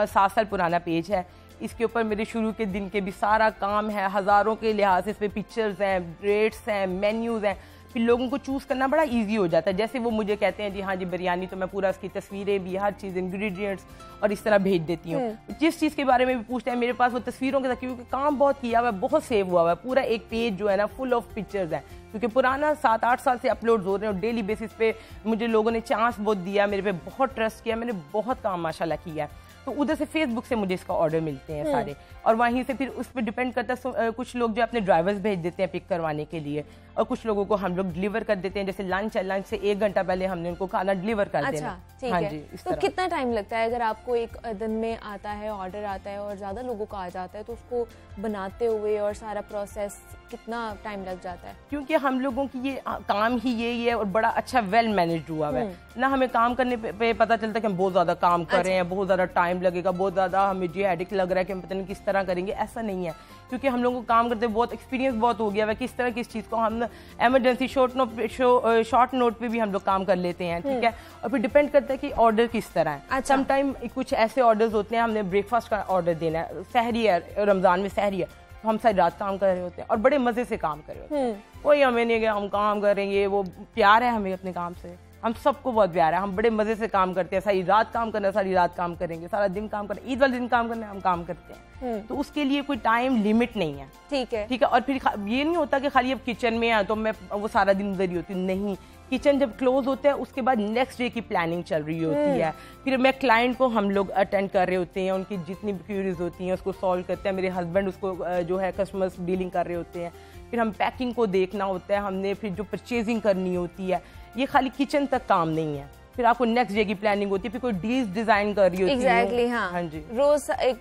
7 साल पुराना पेज है, इसके ऊपर मेरे शुरू के दिन के भी सारा काम है, हजारों के लिहाज से इस पे पिक्चर्स हैं, रेट्स हैं, मेन्यूज हैं। फिर लोगों को चूज करना बड़ा इजी हो जाता है। जैसे वो मुझे कहते हैं जी हाँ जी बिरयानी, तो मैं पूरा उसकी तस्वीरें भी, हर चीज़, इंग्रेडिएंट्स और इस तरह भेज देती हूँ। जिस चीज़ के बारे में भी पूछते हैं मेरे पास वो तस्वीरों के साथ, क्योंकि काम बहुत किया हुआ है, बहुत सेव हुआ हुआ है, पूरा एक पेज जो है ना फुल ऑफ पिक्चर्स है, क्योंकि पुराना 7-8 साल से अपलोड हो रहे हैं और डेली बेसिस पे मुझे लोगों ने चांस बहुत दिया, मेरे पे बहुत ट्रस्ट किया, मैंने बहुत काम माशाल्लाह किया है। तो उधर से फेसबुक से मुझे इसका ऑर्डर मिलते हैं सारे, और वहीं से फिर उस पर डिपेंड करता है। कुछ लोग जो अपने ड्राइवर्स भेज देते हैं पिक करवाने के लिए, और कुछ लोगों को हम लोग डिलीवर कर देते हैं। जैसे लंच है, लंच से 1 घंटा पहले हमने उनको खाना डिलीवर कर देना। ठीक है। तो कितना टाइम लगता है अगर आपको एक दिन में आता है, ऑर्डर आता है और ज्यादा लोगों का आ जाता है, तो उसको बनाते हुए और सारा प्रोसेस कितना टाइम लग जाता है? क्योंकि हम लोगों की ये काम ही यही है और बड़ा अच्छा वेल मैनेज हुआ है ना। हमें काम करने पे पता चलता है कि हम बहुत ज्यादा काम कर रहे हैं, बहुत ज्यादा टाइम लगेगा, बहुत ज्यादा हमें जो हेडेक लग रहा है कि हम पता नहीं किस तरह करेंगे, ऐसा नहीं है। क्योंकि हम लोगों को काम करते बहुत एक्सपीरियंस बहुत हो गया है, किस तरह किस चीज़ को हम एमरजेंसी शॉर्ट नोट पे भी हम लोग काम कर लेते हैं, ठीक है। और फिर डिपेंड करता है कि ऑर्डर किस तरह है। सम टाइम कुछ ऐसे ऑर्डर्स होते हैं, हमने ब्रेकफास्ट का ऑर्डर देना है, सहरी है, रमजान में सहरी है, तो हम सारी रात काम कर रहे होते हैं और बड़े मजे से काम कर रहे होते हैं। कोई हमें नहीं गया हम काम करेंगे, वो प्यार है हमें अपने काम से, हम सबको बहुत प्यार है, हम बड़े मजे से काम करते हैं। सारी रात काम करना है, सारी रात काम करेंगे, सारा दिन काम करना, ईद वाले दिन काम करना है, हम काम करते हैं। तो उसके लिए कोई टाइम लिमिट नहीं है, ठीक है, ठीक है। और फिर ये नहीं होता कि खाली अब किचन में है तो मैं वो सारा दिन उधर ही होती, नहीं। किचन जब क्लोज होता है उसके बाद नेक्स्ट डे की प्लानिंग चल रही होती है। फिर मैं क्लाइंट को हम लोग अटेंड कर रहे होते हैं, उनकी जितनी भी क्यूरीज होती हैं उसको सॉल्व करते हैं। मेरे हस्बैंड उसको जो है कस्टमर्स डीलिंग कर रहे होते हैं। फिर हम पैकिंग को देखना होता है, हमने फिर जो परचेजिंग करनी होती है, ये खाली किचन तक काम नहीं है, फिर आपको नेक्स्ट डे की प्लानिंग होती है, फिर कोई डील्स डिजाइन कर रही होती है। एग्जैक्टली, हाँ जी, रोज एक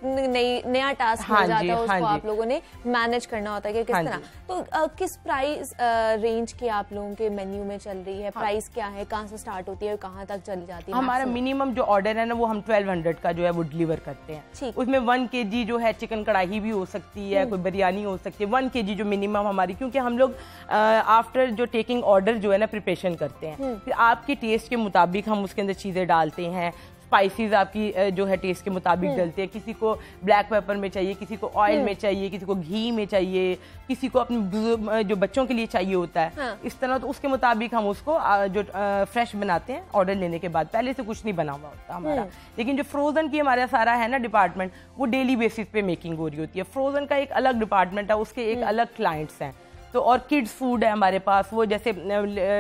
नया टास्क मिल जाता है उसको, आप लोगों ने मैनेज करना होता है कि किस तरह। तो किस प्राइस रेंज की आप लोगों के मेन्यू में चल रही है? प्राइस क्या है, कहाँ से स्टार्ट होती है और कहाँ तक चली जाती है? हमारा मिनिमम जो ऑर्डर है ना वो हम 1200 का जो है वो डिलीवर करते हैं। उसमें 1 kg जो है चिकन कढ़ाई भी हो सकती है, कोई बिरयानी हो सकती है। 1 kg जो मिनिमम हमारी, क्योंकि हम लोग आफ्टर जो टेकिंग ऑर्डर जो है ना प्रिपरेशन करते हैं, फिर आपके टेस्ट के मुताबिक हम उसके अंदर चीजें डालते हैं। स्पाइसेस आपकी जो है टेस्ट के मुताबिक डलते हैं, किसी को ब्लैक पेपर में चाहिए, किसी को ऑयल में चाहिए, किसी को घी में चाहिए, किसी को अपने जो बच्चों के लिए चाहिए होता है। हाँ। इस तरह तो उसके मुताबिक हम उसको जो फ्रेश बनाते हैं ऑर्डर लेने के बाद, पहले से कुछ नहीं बना हुआ होता हमारा। लेकिन जो फ्रोजन की हमारा सारा है ना डिपार्टमेंट, वो डेली बेसिस पे मेकिंग हो रही होती है। फ्रोजन का एक अलग डिपार्टमेंट है, उसके एक अलग क्लाइंट्स हैं। तो और किड्स फूड है हमारे पास, वो जैसे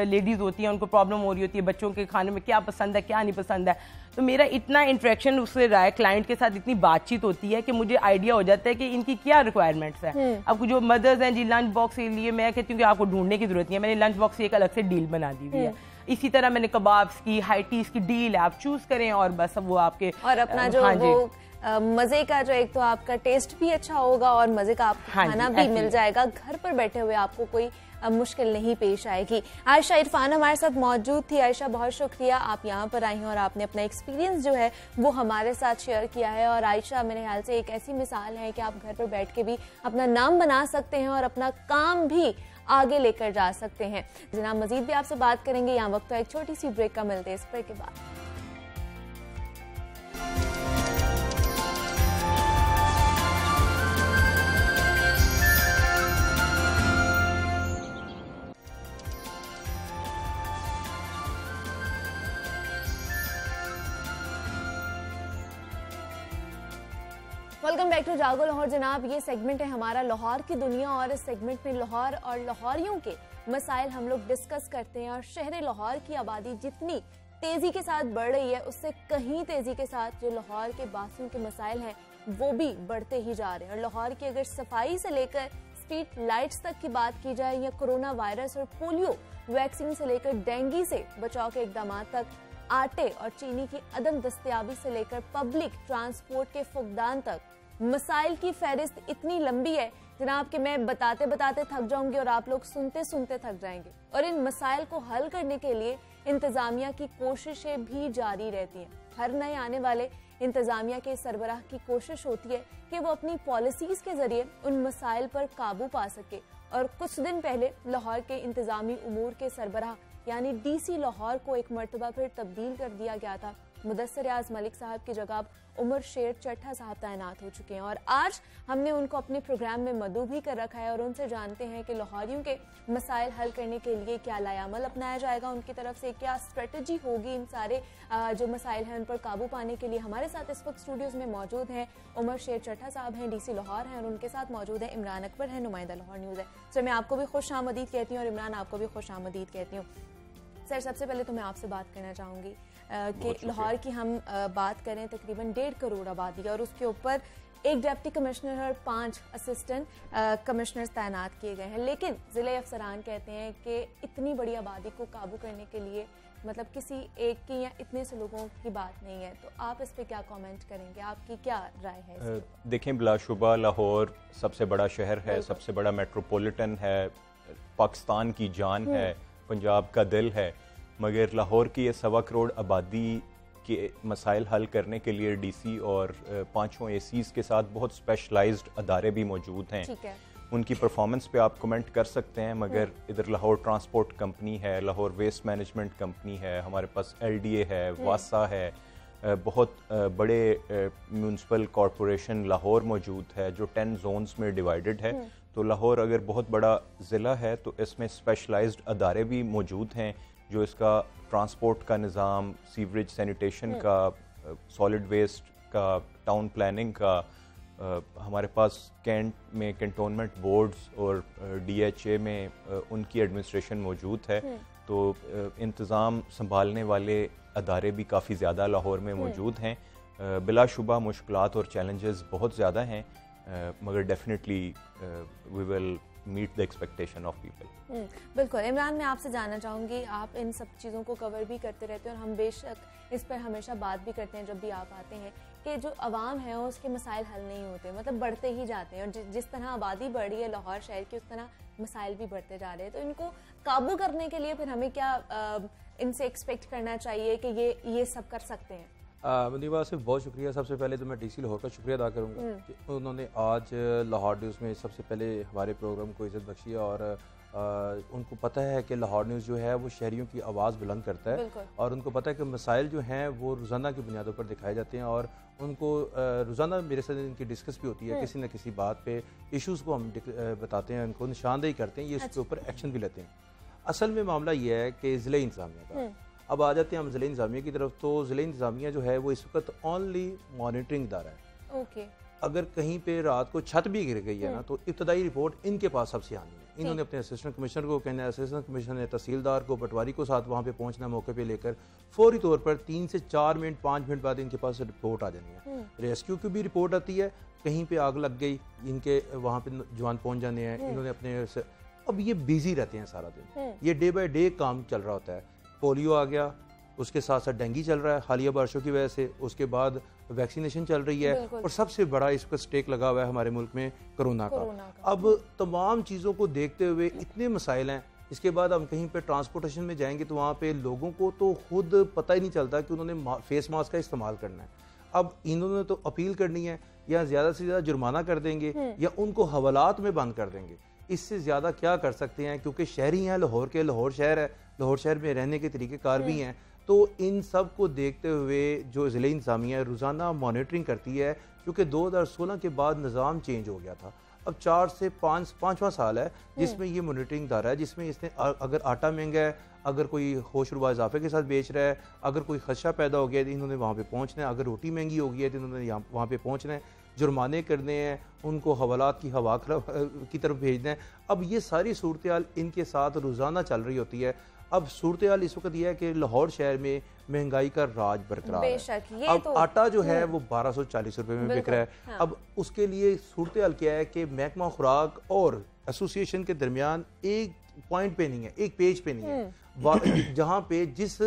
लेडीज होती हैं, उनको प्रॉब्लम हो रही होती है बच्चों के खाने में क्या पसंद है क्या नहीं पसंद है, तो मेरा इतना इंटरेक्शन उससे रहा है, क्लाइंट के साथ इतनी बातचीत होती है कि मुझे आइडिया हो जाता है कि इनकी क्या रिक्वायरमेंट्स है। अब जो मदर्स हैं जी, लंच बॉक्स के लिए मैं कहती हूँ कि आपको ढूंढने की जरूरत नहीं है, मैंने लंच बॉक्स की एक अलग से डील बना दी हुई है। इसी तरह मैंने कबाब्स की, हाई टीज की डील है, आप चूज करें और बस वो आपके और अपना जो वो मजे का जो एक तो आपका टेस्ट भी अच्छा होगा और मजे का आपको खाना भी मिल जाएगा, घर पर बैठे हुए आपको कोई मुश्किल नहीं पेश आएगी। आयशा इरफान हमारे साथ मौजूद थी। आयशा, बहुत शुक्रिया, आप यहाँ पर आई हैं और आपने अपना एक्सपीरियंस जो है वो हमारे साथ शेयर किया है। और आयशा मेरे ख्याल से एक ऐसी मिसाल है कि आप घर पर बैठ के भी अपना नाम बना सकते हैं और अपना काम भी आगे लेकर जा सकते हैं। जनाब मजीद भी आपसे बात करेंगे, यहाँ वक्त तो एक छोटी सी ब्रेक का मिलते हैं, इस ब्रेक के बाद। वेलकम बैक टू जागो लाहौर। जनाब, ये सेगमेंट है हमारा लाहौर की दुनिया और इस सेगमेंट में लाहौर और लाहौरियों के मसाइल हम लोग डिस्कस करते हैं। और शहर लाहौर की आबादी जितनी तेजी के साथ बढ़ रही है, उससे कहीं तेजी के साथ जो लाहौर के बासियों के मसाइल हैं वो भी बढ़ते ही जा रहे हैं। और लाहौर की अगर सफाई से लेकर स्ट्रीट लाइट्स तक की बात की जाए, या कोरोना वायरस और पोलियो वैक्सीन से लेकर डेंगू से बचाव के इकदाम तक, आटे और चीनी की अदम दस्तयाबी से लेकर पब्लिक ट्रांसपोर्ट के फुकदान तक, मसाइल की फहरिस्त इतनी लंबी है जनाब कि मैं बताते बताते थक जाऊंगी और आप लोग सुनते सुनते थक जाएंगे। और इन मसाइल को हल करने के लिए इंतजामिया की कोशिशें भी जारी रहती हैं। हर नए आने वाले इंतजामिया के सरबराह की कोशिश होती है कि वो अपनी पॉलिसीज के जरिए उन मसाइल पर काबू पा सके। और कुछ दिन पहले लाहौर के इंतजामी उमूर के सरबराह यानी DC लाहौर को एक मरतबा फिर तब्दील कर दिया गया था। मुदस्सिर रियाज मलिक साहब की जगह उमर शेर चट्टा साहब तैनात हो चुके हैं और आज हमने उनको अपने प्रोग्राम में मदऊ भी कर रखा है और उनसे जानते हैं कि लाहौरियों के मसाइल हल करने के लिए क्या लायामल अपनाया जाएगा, उनकी तरफ से क्या स्ट्रेटजी होगी इन सारे जो मसाइल हैं उन पर काबू पाने के लिए। हमारे साथ इस वक्त स्टूडियोज में मौजूद हैं उमर शेर चट्टा साहब हैं, DC लाहौर हैं, और उनके साथ मौजूद है इमरान अकबर है, नुमाइंदा लाहौर न्यूज़ है। सर, मैं आपको भी खुश आमदीद कहती हूँ और इमरान आपको भी खुश आमदीद कहती हूँ। सर, सबसे पहले तो मैं आपसे बात करना चाहूँगी कि लाहौर की हम बात करें, तकरीबन 1.5 करोड़ आबादी है और उसके ऊपर एक डिप्टी कमिश्नर और 5 असिस्टेंट कमिश्नर्स तैनात किए गए हैं। लेकिन ज़िले अफसरान कहते हैं कि इतनी बड़ी आबादी को काबू करने के लिए मतलब किसी एक की या इतने से लोगों की बात नहीं है। तो आप इस पे क्या कमेंट करेंगे, आपकी क्या राय है? देखें, बिलाशुबा लाहौर सबसे बड़ा शहर है, सबसे बड़ा मेट्रोपॉलिटन है, पाकिस्तान की जान है, पंजाब का दिल है, मगर लाहौर की ये 1.25 करोड़ आबादी के मसाइल हल करने के लिए DC और 5 ACs के साथ बहुत स्पेशलाइज्ड अदारे भी मौजूद हैं। उनकी परफॉर्मेंस पे आप कमेंट कर सकते हैं, मगर इधर लाहौर ट्रांसपोर्ट कंपनी है, लाहौर वेस्ट मैनेजमेंट कंपनी है, हमारे पास LDA है, वासा है, बहुत बड़े म्यूनसिपल कॉरपोरेशन लाहौर मौजूद है जो 10 जोन्स में डिवाइडेड है। तो लाहौर अगर बहुत बड़ा ज़िला है तो इसमें स्पेशलाइज्ड अदारे भी मौजूद हैं जो इसका ट्रांसपोर्ट का निज़ाम, सीवरेज सैनिटेशन का, सॉलिड वेस्ट का, टाउन प्लानिंग का, हमारे पास कैंट में कैंटोनमेंट बोर्ड्स और DHA में उनकी एडमिनिस्ट्रेशन मौजूद है। तो इंतज़ाम संभालने वाले अदारे भी काफ़ी ज़्यादा लाहौर में मौजूद हैं। बिलाशुबा मुश्किलात और चैलेंजेस बहुत ज़्यादा हैं, मगर definitely we will meet the expectation of people. बिल्कुल। इमरान, मैं आपसे जानना चाहूँगी, आप इन सब चीज़ों को कवर भी करते रहते हैं और हम बेशक इस पर हमेशा बात भी करते हैं जब भी आप आते हैं कि जो आवाम है उसके मसाइल हल नहीं होते, मतलब बढ़ते ही जाते हैं, और जिस तरह आबादी बढ़ी है लाहौर शहर की, उस तरह मसाइल भी बढ़ते जा रहे हैं। तो इनको काबू करने के लिए फिर हमें क्या इनसे एक्सपेक्ट करना चाहिए कि ये सब कर सकते हैं? मुनीबा सिर्फ बहुत शुक्रिया। सबसे पहले तो मैं डीसी लाहौर का शुक्रिया अदा करूँगा कि उन्होंने आज लाहौर न्यूज़ में सबसे पहले हमारे प्रोग्राम को इज़्ज़त बख्शी, और उनको पता है कि लाहौर न्यूज़ जो है वो शहरियों की आवाज़ बुलंद करता है, और उनको पता है कि मसाइल जो हैं वो रोज़ाना की बुनियादों पर दिखाए जाते हैं, और उनको रोज़ाना मेरे साथ इनकी डिस्कस भी होती है, किसी न किसी बात पे इश्यूज़ को हम बताते हैं, उनको निशानदेही करते हैं, ये इसके ऊपर एक्शन भी लेते हैं। असल में मामला ये है कि ज़िला इंतज़ामिया का, अब आ जाते हैं हम ज़िला इंतज़ामिया की तरफ। तो ज़िला इंतज़ामिया जो है वो इस वक्त ओनली मॉनिटरिंग इदारा है। ओके। अगर कहीं पे रात को छत भी गिर गई है ना, तो इब्तदाई रिपोर्ट इनके पास सबसे आनी है। इन्होंने अपने असिस्टेंट कमिश्नर को कहना है, असिस्टेंट कमिश्नर ने तहसीलदार को, पटवारी को साथ वहाँ पे पहुँचना, मौके पे लेकर फौरी तौर पर 3 से 4 मिनट 5 मिनट बाद इनके पास रिपोर्ट आ जानी है। रेस्क्यू की भी रिपोर्ट आती है, कहीं पे आग लग गई, इनके वहाँ पे जवान पहुँच जाने हैं, इन्होंने अपने अब ये बिजी रहते हैं सारा दिन, ये डे बाय डे काम चल रहा होता है। पोलियो आ गया, उसके साथ साथ डेंगू चल रहा है हालिया बारिशों की वजह से, उसके बाद वैक्सीनेशन चल रही है, और सबसे बड़ा इसका स्टेक लगा हुआ है हमारे मुल्क में कोरोना का। अब तमाम चीज़ों को देखते हुए इतने मसाइल हैं, इसके बाद हम कहीं पे ट्रांसपोर्टेशन में जाएंगे तो वहाँ पे लोगों को तो खुद पता ही नहीं चलता कि उन्होंने फेस मास्क का इस्तेमाल करना है। अब इन्होंने तो अपील करनी है, या ज़्यादा से ज़्यादा जुर्माना कर देंगे या उनको हवालात में बंद कर देंगे, इससे ज़्यादा क्या कर सकते हैं, क्योंकि शहरी हैं लाहौर के, लाहौर शहर है, लाहौर शहर में रहने के तरीक़ेकार भी हैं। तो इन सब को देखते हुए जो ज़िला इंतज़ामिया रोज़ाना मॉनिटरिंग करती है, क्योंकि 2016 के बाद निज़ाम चेंज हो गया था, अब 4 से 5वां साल है जिसमें ये मॉनिटरिंग दायरा है, जिसमें इसने अगर आटा महंगा है, अगर कोई होशरुबा इजाफे के साथ बेच रहा है, अगर कोई खदशा पैदा हो गया तो इन्होंने वहाँ पे पहुँचना है, अगर रोटी महंगी हो गई है तो इन्होंने वहाँ पे पहुँचना है, जुर्माने करने हैं, उनको हवालात की हवा की तरफ भेजना है। अब ये सारी सूरत हाल इनके साथ रोज़ाना चल रही होती है। अब सूरत हाल इस वक्त यह है कि लाहौर शहर में महंगाई का राज बरकरार है। अब तो आटा जो है वो 1240 रुपए में बिक रहा है। हाँ। अब उसके लिए सूरत हाल क्या है कि महकमा खुराक और एसोसिएशन के दरमियान एक पॉइंट पे नहीं है, एक पेज पे नहीं है, जहाँ पे जिस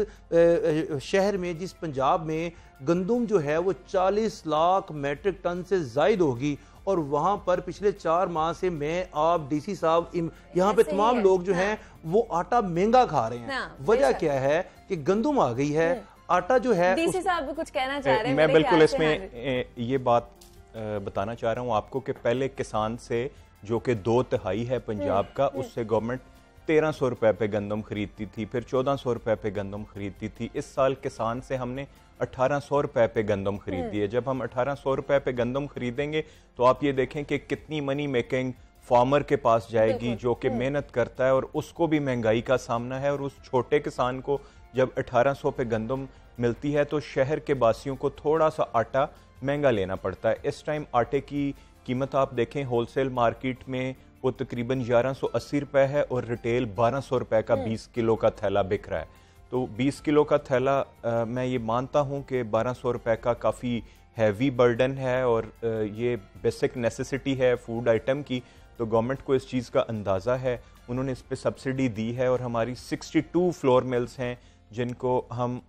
शहर में, जिस पंजाब में गंदुम जो है वो 40 लाख मेट्रिक टन से जायद होगी, और वहां पर पिछले 4 माह से मैं, आप, डीसी साहब, यहाँ पे तमाम लोग जो हैं वो आटा महंगा खा रहे हैं। वजह क्या है कि गंदुम आ गई है, आटा जो है। डीसी साहब भी कुछ कहना चाह रहे हैं? मैं बिल्कुल इसमें ये बात बताना चाह रहा हूँ आपको कि पहले किसान से, जो कि 2/3 है पंजाब का, उससे गवर्नमेंट 1300 रुपए पे गंदम खरीदती थी, फिर 1400 रुपए पे गंदम खरीदती थी। इस साल किसान से हमने 1800 रुपए पे गंदम खरीदी है। जब हम 1800 रुपए पे गंदम खरीदेंगे तो आप ये देखें कि कितनी मनी मेकिंग फार्मर के पास जाएगी, जो कि मेहनत करता है और उसको भी महंगाई का सामना है। और उस छोटे किसान को जब 1800 पे गंदम मिलती है तो शहर के बासियों को थोड़ा सा आटा महंगा लेना पड़ता है। इस टाइम आटे की कीमत आप देखें होलसेल मार्केट में वो तकरीबन 1180 रुपए है, और रिटेल 1200 रुपए का 20 किलो का थैला बिक रहा है। तो 20 किलो का थैला मैं ये मानता हूँ कि 1200 रुपए का काफ़ी हैवी बर्डन है, और ये बेसिक नेसेसिटी है फूड आइटम की। तो गवर्नमेंट को इस चीज़ का अंदाज़ा है, उन्होंने इस पर सब्सिडी दी है, और हमारी 62 फ्लोर मिल्स हैं जिनको हम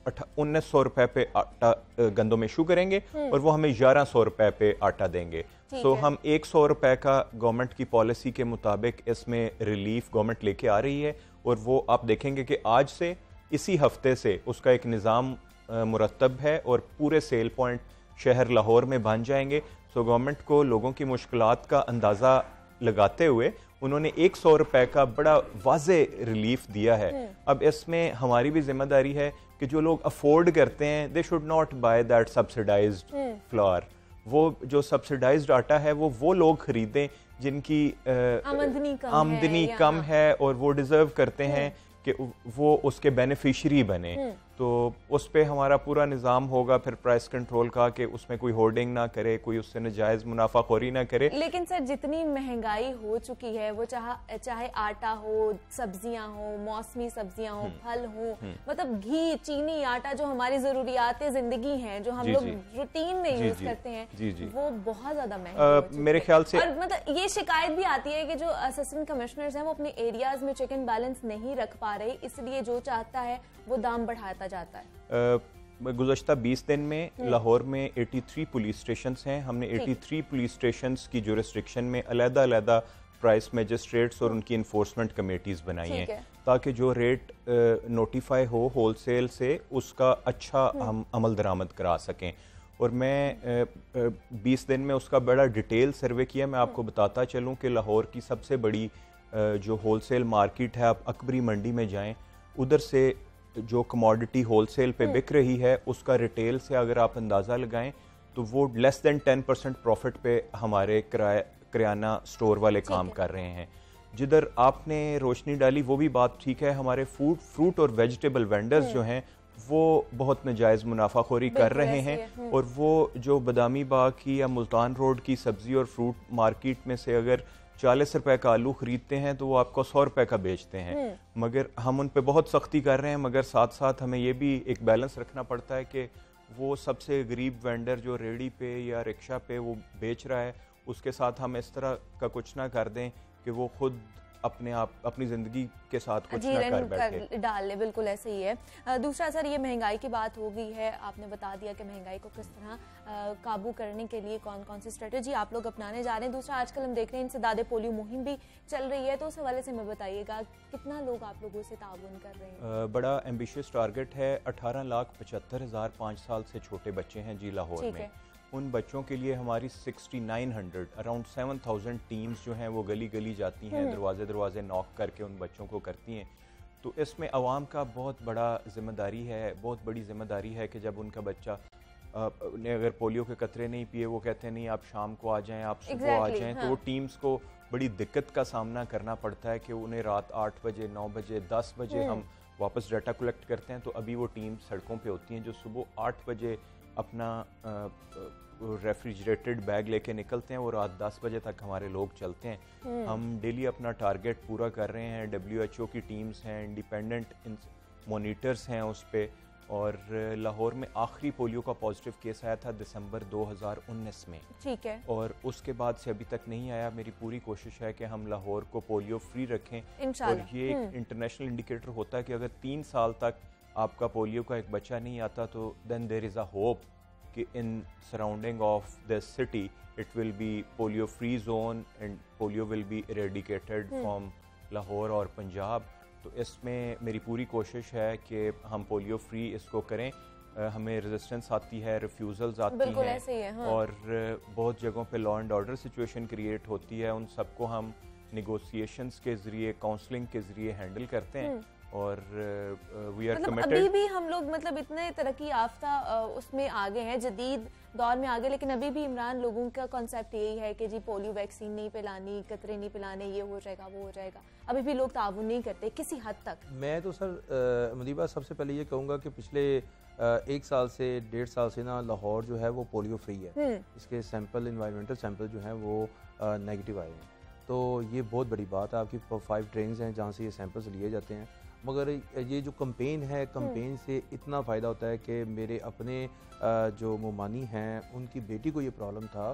1900 रुपए पे आटा गंदम इशू करेंगे, और वो हमें 1100 रुपए पे आटा देंगे। सो हम 100 रुपए का गवर्नमेंट की पॉलिसी के मुताबिक इसमें रिलीफ गवर्नमेंट लेके आ रही है, और वो आप देखेंगे कि आज से, इसी हफ्ते से उसका एक निज़ाम मुरतब है, और पूरे सेल पॉइंट शहर लाहौर में बन जाएंगे। सो गवर्नमेंट को लोगों की मुश्किलात का अंदाज़ा लगाते हुए उन्होंने 100 रुपए का बड़ा वाज़े रिलीफ दिया है। अब इसमें हमारी भी जिम्मेदारी है कि जो लोग अफोर्ड करते हैं, they should not by that subsidised floor. वो जो सब्सिडाइज्ड आटा है वो लोग खरीदें जिनकी आमदनी कम है, और वो डिजर्व करते हैं कि वो उसके बेनिफिशियरी बने। तो उस पे हमारा पूरा निज़ाम होगा फिर प्राइस कंट्रोल का, कि उसमें कोई होर्डिंग ना करे, कोई उससे नाजायज़ मुनाफाखोरी ना करे। लेकिन सर जितनी महंगाई हो चुकी है, वो चाहे आटा हो, सब्जियां हो, मौसमी सब्जियां हो, फल हो, मतलब घी, चीनी, आटा, जो हमारी जरूरियात जिंदगी हैं, जो हम लोग रूटीन में यूज करते हैं, वो बहुत ज्यादा महंगे मेरे ख्याल से। और मतलब ये शिकायत भी आती है कि जो असिस्टेंट कमिश्नर्स हैं वो अपने एरियाज में चेक एंड बैलेंस नहीं रख पा रहे, इसलिए जो चाहता है वो दाम बढ़ाता जाता है। गुज़श्ता 20 दिन में लाहौर में 83 पुलिस स्टेशन हैं। हमने 83 पुलिस स्टेशन की जुरिस्डिक्शन में अलग-अलग प्राइस मजिस्ट्रेट्स और उनकी इन्फोर्समेंट कमेटीज़ बनाई हैं, ताकि जो रेट नोटिफाई हो होलसेल से, उसका अच्छा हम अमल दरामद करा सकें। और मैं 20 दिन में उसका बड़ा डिटेल सर्वे किया। मैं आपको बताता चलूँ कि लाहौर की सबसे बड़ी जो होलसेल मार्केट है, आप अकबरी मंडी में जाएं, उधर से जो कमोडिटी होलसेल पे बिक रही है, उसका रिटेल से अगर आप अंदाज़ा लगाएं तो वो लेस देन 10% प्रॉफिट पे हमारे किराना स्टोर वाले काम कर रहे हैं। जिधर आपने रोशनी डाली वो भी बात ठीक है, हमारे फ्रूट और वेजिटेबल वेंडर्स जो हैं वो बहुत नाजायज़ मुनाफाखोरी कर रहे हैं। और वो जो बदामी बाग की या मुल्तान रोड की सब्ज़ी और फ्रूट मार्केट में से अगर 40 रुपए का आलू खरीदते हैं तो वो आपको 100 रुपए का बेचते हैं। मगर हम उन पे बहुत सख्ती कर रहे हैं, मगर साथ साथ हमें ये भी एक बैलेंस रखना पड़ता है कि वो सबसे गरीब वेंडर जो रेडी पे या रिक्शा पे वो बेच रहा है, उसके साथ हम इस तरह का कुछ ना कर दें कि वो खुद अपने आप अपनी जिंदगी के साथ कुछ ना कर बैठे, डाल ले। बिल्कुल ऐसे ही है। दूसरा सर, ये महंगाई की बात हो गई है, आपने बता दिया कि महंगाई को किस तरह काबू करने के लिए कौन कौन सी स्ट्रेटेजी आप लोग अपनाने जा रहे हैं। दूसरा, आजकल हम देख रहे हैं इंसदादे पोलियो मुहिम भी चल रही है, तो उस हवाले से हमें बताइएगा कितना लोग आप लोगों से ताउन कर रहे हैं। बड़ा एम्बिशियस टारगेट है। 18,75,000 5 साल से छोटे बच्चे हैं जी लाहौर में। उन बच्चों के लिए हमारी 6900 अराउंड 7000 टीम्स जो हैं वो गली गली जाती हैं, दरवाजे दरवाजे नॉक करके उन बच्चों को करती हैं। तो इसमें आवाम का बहुत बड़ा जिम्मेदारी है, बहुत बड़ी जिम्मेदारी है कि जब उनका बच्चा ने अगर पोलियो के कतरे नहीं पिए, वो कहते हैं नहीं आप शाम को आ जाएं, आप सुबह आ जाएं, तो वो टीम्स को बड़ी दिक्कत का सामना करना पड़ता है कि उन्हें रात 8 बजे 9 बजे 10 बजे हम वापस डाटा कलेक्ट करते हैं, तो अभी वो टीम सड़कों पे होती हैं जो सुबह 8 बजे अपना रेफ्रिजरेटेड बैग लेके निकलते हैं, वो रात 10 बजे तक हमारे लोग चलते हैं। हम डेली अपना टारगेट पूरा कर रहे हैं। WHO की टीम्स हैं, इंडिपेंडेंट मॉनिटर्स हैं उस पर। और लाहौर में आखिरी पोलियो का पॉजिटिव केस आया था दिसंबर 2019 में, ठीक है, और उसके बाद से अभी तक नहीं आया। मेरी पूरी कोशिश है कि हम लाहौर को पोलियो फ्री रखें। और ये एक इंटरनेशनल इंडिकेटर होता है कि अगर 3 साल तक आपका पोलियो का एक बच्चा नहीं आता तो then there is a hope कि in surrounding of the city it will be polio free zone and polio will be eradicated from Lahore और पंजाब। तो इसमें मेरी पूरी कोशिश है कि हम पोलियो फ्री इसको करें। हमें रेजिस्टेंस आती है, रिफ्यूज़ल्स आती हैं, और बहुत जगहों पे law and order situation create होती है। उन सबको हम निगोशिएशंस के ज़रिए, काउंसलिंग के ज़रिए हैंडल करते हैं। और वी आर कमिटेड। अभी भी हम लोग मतलब इतने तरक्की याफ्ता उसमें आगे हैं, जदीद दौर में आगे, लेकिन अभी भी इमरान लोगों का कॉन्सेप्ट यही है कि जी पोलियो वैक्सीन नहीं पिलानी, कतरे नहीं पिलाने, ये हो जाएगा वो हो जाएगा। अभी भी लोग ताउन नहीं करते किसी हद तक। मैं तो सर मुनीबा सबसे पहले ये कहूँगा कि पिछले 1 साल से 1.5 साल से ना लाहौर जो है वो पोलियो फ्री है। इसके सैंपल, इन्वायरमेंटल सैंपल जो हैं वो नेगेटिव आए हैं, तो ये बहुत बड़ी बात है। आपकी 5 ट्रेन्स हैं जहाँ से ये सैंपल्स लिए जाते हैं। मगर ये जो कैंपेन है, कैंपेन से इतना फ़ायदा होता है कि मेरे अपने जो मुमानी हैं उनकी बेटी को ये प्रॉब्लम था,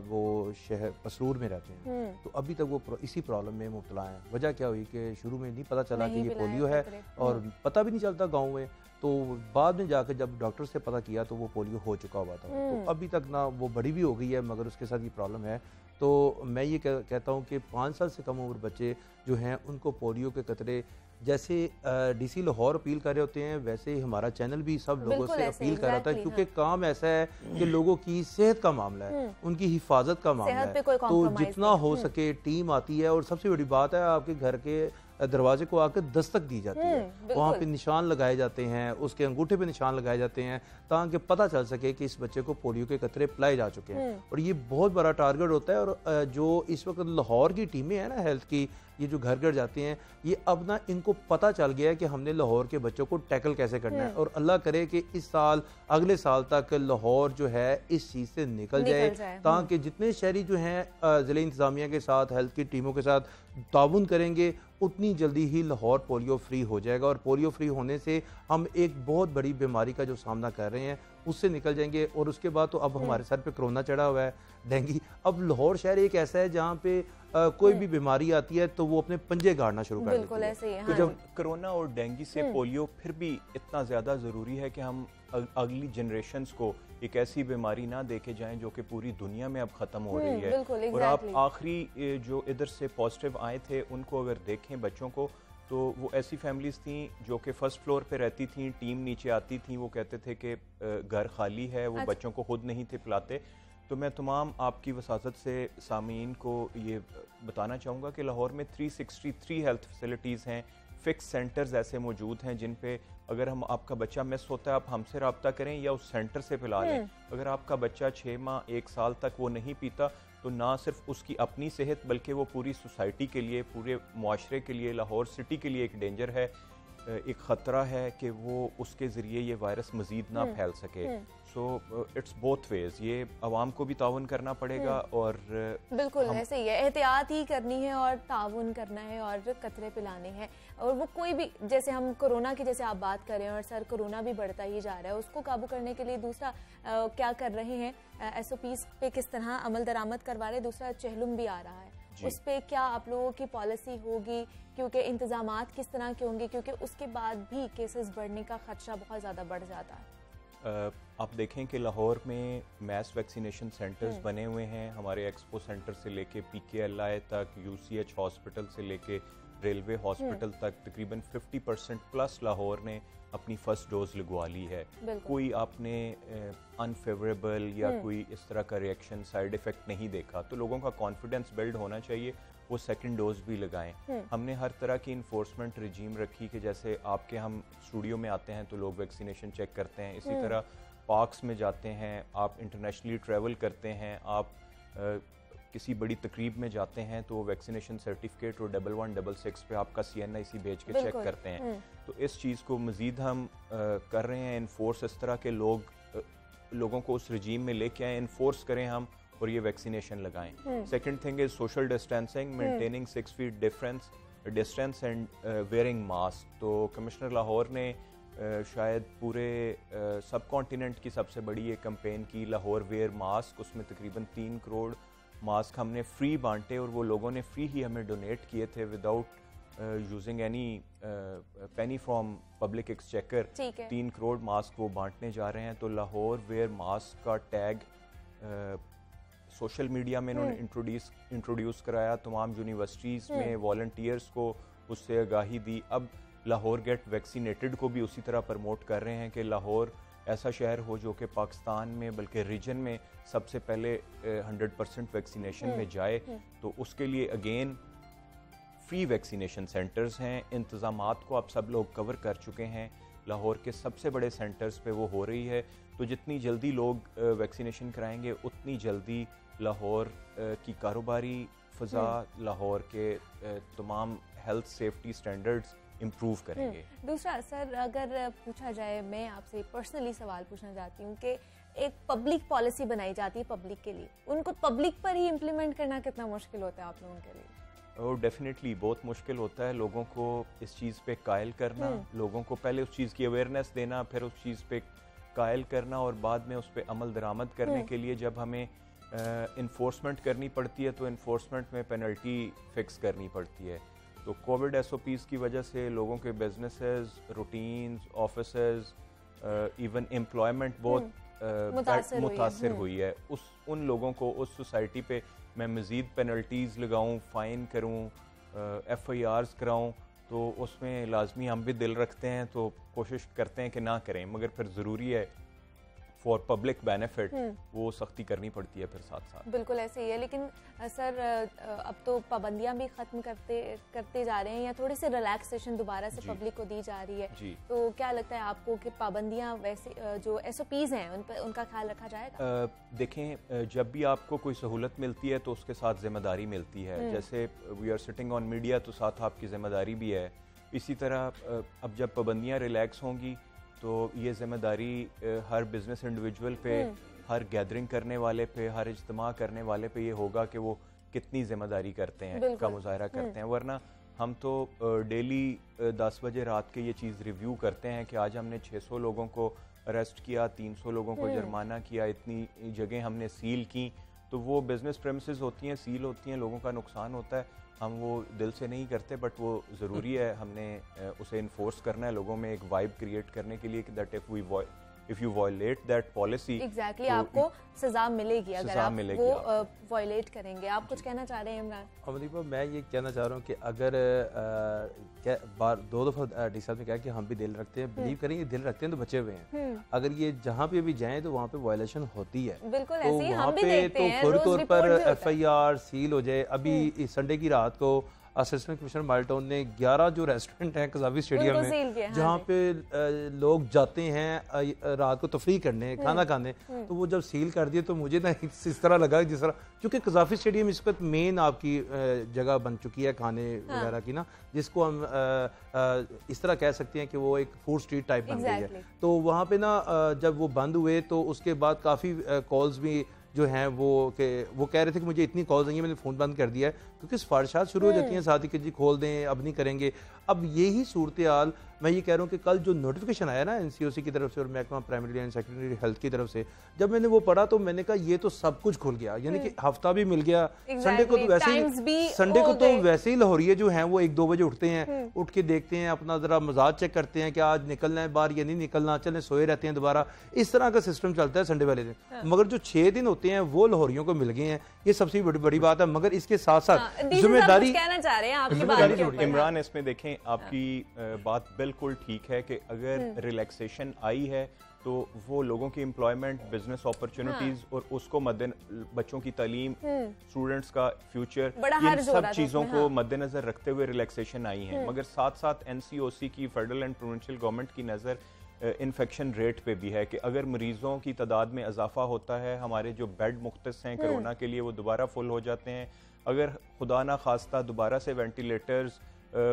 वो शहर पसरूर में रहते हैं, तो अभी तक वो इसी प्रॉब्लम में मुब्तला हैं। वजह क्या हुई कि शुरू में नहीं पता चला कि ये पोलियो है, और पता भी नहीं चलता गाँव में। तो बाद में जाकर जब डॉक्टर से पता किया तो वो पोलियो हो चुका हुआ था। तो अभी तक ना वो बड़ी भी हो गई है, मगर उसके साथ ये प्रॉब्लम है। तो मैं ये कहता हूँ कि 5 साल से कम उम्र बच्चे जो हैं उनको पोलियो के कतरे, जैसे DC लाहौर अपील कर रहे होते हैं, वैसे ही हमारा चैनल भी सब लोगों से अपील कर रहा था, क्योंकि काम ऐसा है कि लोगों की सेहत का मामला है, उनकी हिफाजत का मामला है। तो जितना हो सके टीम आती है, और सबसे बड़ी बात है आपके घर के दरवाजे को आकर दस्तक दी जाती है, वहाँ पे निशान लगाए जाते हैं, उसके अंगूठे पे निशान लगाए जाते हैं, ताकि पता चल सके कि इस बच्चे को पोलियो के कतरे पिलाए जा चुके हैं। और ये बहुत बड़ा टारगेट होता है। और जो इस वक्त लाहौर की टीमें हैं ना हेल्थ की, ये जो घर घर जाते हैं, ये अब ना इनको पता चल गया है कि हमने लाहौर के बच्चों को टैकल कैसे करना है, और अल्लाह करे कि इस साल अगले साल तक लाहौर जो है इस चीज़ से निकल जाए ताकि जितने शहरी जो हैं ज़िले इंतज़ामिया के साथ, हेल्थ की टीमों के साथ ताउन करेंगे, उतनी जल्दी ही लाहौर पोलियो फ्री हो जाएगा। और पोलियो फ्री होने से हम एक बहुत बड़ी बीमारी का जो सामना कर रहे हैं उससे निकल जाएंगे। और उसके बाद तो अब हमारे सर पे कोरोना चढ़ा हुआ है, डेंगू। अब लाहौर शहर एक ऐसा है जहाँ पे कोई भी बीमारी आती है तो वो अपने पंजे गाड़ना शुरू कर देती है। ऐसे ही है। तो जब कोरोना और डेंगू से पोलियो फिर भी इतना ज़्यादा ज़रूरी है कि हम अगली जनरेशंस को एक ऐसी बीमारी ना देके जाएं जो कि पूरी दुनिया में अब ख़त्म हो रही है। और आप आखिरी जो इधर से पॉजिटिव आए थे उनको अगर देखें बच्चों को, तो वो ऐसी फैमिलीज थी जो कि फर्स्ट फ्लोर पे रहती थी, टीम नीचे आती थी, वो कहते थे कि घर खाली है, वो बच्चों को खुद नहीं थे पिलाते। तो मैं तमाम आपकी वसाजत से सामीन को ये बताना चाहूँगा कि लाहौर में 363 हेल्थ फैसिलिटीज़ हैं, फिक्स सेंटर्स ऐसे मौजूद हैं जिन पे अगर हम आपका बच्चा मिस होता है आप हमसे रब्ता करें या उस सेंटर से पिला लें। अगर आपका बच्चा 6 माह 1 साल तक वो नहीं पीता तो ना सिर्फ उसकी अपनी सेहत बल्कि वो पूरी सोसाइटी के लिए, पूरे मुआशरे के लिए, लाहौर सिटी के लिए एक डेंजर है, एक ख़तरा है कि वो उसके ज़रिए ये वायरस मज़ीद ना फैल सके। सो इट्स बोथ वेज, ये आवाम को भी ताउन करना पड़ेगा और बिल्कुल ऐसे ही है, एहतियात ही करनी है और ताउन करना है और कतरे पिलाने हैं। और वो कोई भी, जैसे हम कोरोना की जैसे आप बात करें और सर कोरोना भी बढ़ता ही जा रहा है, उसको काबू करने के लिए दूसरा क्या कर रहे हैं, SOPs पे किस तरह अमल दरामद करवा रहे हैं, दूसरा चहलुम भी आ रहा है, उस पर क्या आप लोगों की पॉलिसी होगी, क्योंकि इंतजामात किस तरह के होंगे, क्योंकि उसके बाद भी केसेस बढ़ने का खदशा बहुत ज़्यादा बढ़ जाता है। आप देखें कि लाहौर में मैस वैक्सीनेशन सेंटर्स बने हुए हैं, हमारे एक्सपो सेंटर से लेके PKLI तक, UCH हॉस्पिटल से लेके रेलवे हॉस्पिटल तक तकरीबन 50% प्लस लाहौर ने अपनी फर्स्ट डोज लगवा ली है। कोई आपने अनफेवरेबल या कोई इस तरह का रिएक्शन, साइड इफेक्ट नहीं देखा, तो लोगों का कॉन्फिडेंस बिल्ड होना चाहिए, वो सेकंड डोज भी लगाएं। हमने हर तरह की इन्फोर्समेंट रिजीम रखी कि जैसे आपके हम स्टूडियो में आते हैं तो लोग वैक्सीनेशन चेक करते हैं, इसी तरह पार्क्स में जाते हैं, आप इंटरनेशनली ट्रैवल करते हैं, आप किसी बड़ी तकरीब में जाते हैं तो वैक्सीनेशन सर्टिफिकेट और 1166 पे आपका CNIC भेज के चेक करते हैं। तो इस चीज़ को मज़ीद हम कर रहे हैं इन्फोर्स, इस तरह के लोगों को उस रजीम में लेके आए, इन्फोर्स करें हम और ये वैक्सीनेशन लगाएं। Second thing is social distancing, maintaining 6 feet distance and wearing mask. तो कमिश्नर लाहौर ने शायद पूरे सब कॉन्टिनेंट की सबसे बड़ी ये कैंपेन की, लाहौर वेयर मास्क, उसमें तकरीबन 3 करोड़ मास्क हमने फ्री बांटे और वो लोगों ने फ्री ही हमें डोनेट किए थे without using any Penney from public exchequer. 3 crore mask वो बांटने जा रहे हैं। तो लाहौर वेयर मास्क का टैग सोशल मीडिया में इन्होंने इंट्रोड्यूस कराया, तमाम यूनिवर्सिटीज़ में वॉलंटियर्स को उससे आगाही दी। अब लाहौर गेट वैक्सीनेटेड को भी उसी तरह प्रमोट कर रहे हैं कि लाहौर ऐसा शहर हो जो कि पाकिस्तान में बल्कि रीजन में सबसे पहले 100% वैक्सीनेशन में जाए। तो उसके लिए अगेन फ्री वैक्सीनेशन सेंटर्स हैं, इंतज़ामात को आप सब लोग कवर कर चुके हैं, लाहौर के सबसे बड़े सेंटर्स पे वो हो रही है। तो जितनी जल्दी लोग वैक्सीनेशन कराएंगे उतनी जल्दी लाहौर की कारोबारी फ़ज़ा, लाहौर के तमाम हेल्थ सेफ्टी स्टैंडर्ड्स इम्प्रूव करेंगे। दूसरा सर, अगर पूछा जाए, मैं आपसे पर्सनली सवाल पूछना चाहती हूँ कि एक पब्लिक पॉलिसी बनाई जाती है पब्लिक के लिए, उनको पब्लिक पर ही इम्प्लीमेंट करना कितना मुश्किल होता है आप लोगों के लिए? और डेफिनेटली बहुत मुश्किल होता है लोगों को इस चीज़ पे कायल करना, लोगों को पहले उस चीज़ की अवेयरनेस देना, फिर उस चीज़ पे कायल करना और बाद में उस पर अमल दरामद करने के लिए जब हमें इन्फोर्समेंट करनी पड़ती है तो इन्फोर्समेंट में पेनल्टी फिक्स करनी पड़ती है। तो कोविड SOPs की वजह से लोगों के businesses, routines, offices, even employment बहुत मुतासर हुई है। उन लोगों को उस सोसाइटी पे मैं मज़ीद पेनल्टीज़ लगाऊं, फ़ाइन करूं, FIRs कराऊं, तो उसमें लाजमी हम भी दिल रखते हैं तो कोशिश करते हैं कि ना करें, मगर फिर ज़रूरी है फॉर पब्लिक बेनिफिट वो सख्ती करनी पड़ती है फिर साथ साथ। बिल्कुल ऐसे ही है, लेकिन सर अब तो पाबंदियां भी खत्म करते जा रहे हैं या थोड़ी सी रिलैक्सेशन दोबारा से पब्लिक को दी जा रही है, तो क्या लगता है आपको कि पाबंदियां वैसे जो SOPs हैं उन पर उनका ख्याल रखा जाएगा? देखें, जब भी आपको कोई सहूलत मिलती है तो उसके साथ जिम्मेदारी मिलती है। जैसे we are sitting on media तो साथ आपकी जिम्मेदारी भी है। इसी तरह अब जब पाबंदियां रिलैक्स होंगी तो ये जिम्मेदारी हर बिजनेस इंडिविजुअल पे, हर गैदरिंग करने वाले पे, हर इज्तिमा करने वाले पे ये होगा कि वो कितनी जिम्मेदारी करते हैं, का मुजाहरा करते हैं। वरना हम तो डेली 10 बजे रात के ये चीज़ रिव्यू करते हैं कि आज हमने 600 लोगों को अरेस्ट किया, 300 लोगों को जुर्माना किया, इतनी जगह हमने सील की। तो वो बिजनेस प्रेमिसेस होती हैं, सील होती हैं, लोगों का नुकसान होता है। हम वो दिल से नहीं करते, बट वो ज़रूरी है, हमने उसे इन्फोर्स करना है लोगों में, एक वाइब क्रिएट करने के लिए कि that if you violate that policy, exactly आपको सजा मिलेगी अगर आप वो वायलेट करेंगे। आप कुछ कहना चाह रहे हैं इमरान? अमरीबा, मैं ये कहना चाह रहा हूँ कि अगर दो दफ़ा डी साहब ने कहा कि हम भी दिल रखते हैं, बिलीव करेंगे दिल रखते हैं तो बचे हुए हैं। अगर ये जहाँ पे भी जाएं तो वहाँ पे वायलेशन होती है, बिल्कुल तो ऐसे ही वहाँ हम भी पे देखते हैं, फौरी तौर पर FIR सील हो जाए। अभी संडे की रात को असिस्टेंट कमिश्नर माल्टाउन ने 11 जो रेस्टोरेंट हैं कज़ावी स्टेडियम में, जहाँ पे लोग जाते हैं रात को तफरीह करने, खाना खाने, तो वो जब सील कर दिए तो मुझे ना इस तरह लगा जिस तरह, क्योंकि कज़ावी स्टेडियम इस वक्त मेन आपकी जगह बन चुकी है खाने वगैरह की ना, जिसको हम इस तरह कह सकते हैं कि वो एक फूड स्ट्रीट टाइप बन गई है। तो वहाँ पे ना जब वो बंद हुए तो उसके बाद काफ़ी कॉल्स भी जो हैं वो कह रहे थे कि मुझे इतनी कॉल्स आई हैं, मैंने फ़ोन बंद कर दिया है, क्योंकि सिफारिशात शुरू हो जाती हैं साथ ही कि जी खोल दें, अब नहीं करेंगे। अब यही सूरत हाल मैं ये कह रहा हूँ कि कल जो नोटिफिकेशन आया ना NCOC की तरफ से और महकमा प्राइमरी एंड सेकेंडरी हेल्थ की तरफ से, जब मैंने वो पढ़ा तो मैंने कहा ये तो सब कुछ खुल गया, यानी कि हफ्ता भी मिल गया। संडे को तो वैसे ही लाहौरिये जो हैं वो 1-2 बजे उठते हैं, उठ के देखते हैं, अपना जरा मजाज चेक करते हैं कि आज निकलना है बाहर या नहीं निकलना, चले सोए रहते हैं दोबारा। इस तरह का सिस्टम चलता है संडे वाले दिन। मगर जो 6 दिन होते हैं वो लाहौरियों को मिल गए हैं, ये सबसे बड़ी बात है। मगर इसके साथ साथ जिम्मेदारी कहना चाह रहे हैं आपकी बात। इमरान, इसमें देखें आपकी बात बिल्कुल ठीक है कि अगर रिलैक्सेशन आई है तो वो लोगों की एम्प्लॉयमेंट, बिजनेस अपॉर्चुनिटीज और उसको बच्चों की तालीम, स्टूडेंट्स का फ्यूचर, इन सब चीज़ों को मद्देनजर रखते हुए रिलैक्सेशन आई है। मगर साथ साथ NCOC की, फेडरल एंड प्रोविंशियल गवर्नमेंट की नज़र इन्फेक्शन रेट पे भी है कि अगर मरीजों की तादाद में इजाफा होता है, हमारे जो बेड मुख्तस हैं कोरोना के लिए वो दोबारा फुल हो जाते हैं, अगर खुदा ना खास्ता दोबारा से वेंटिलेटर्स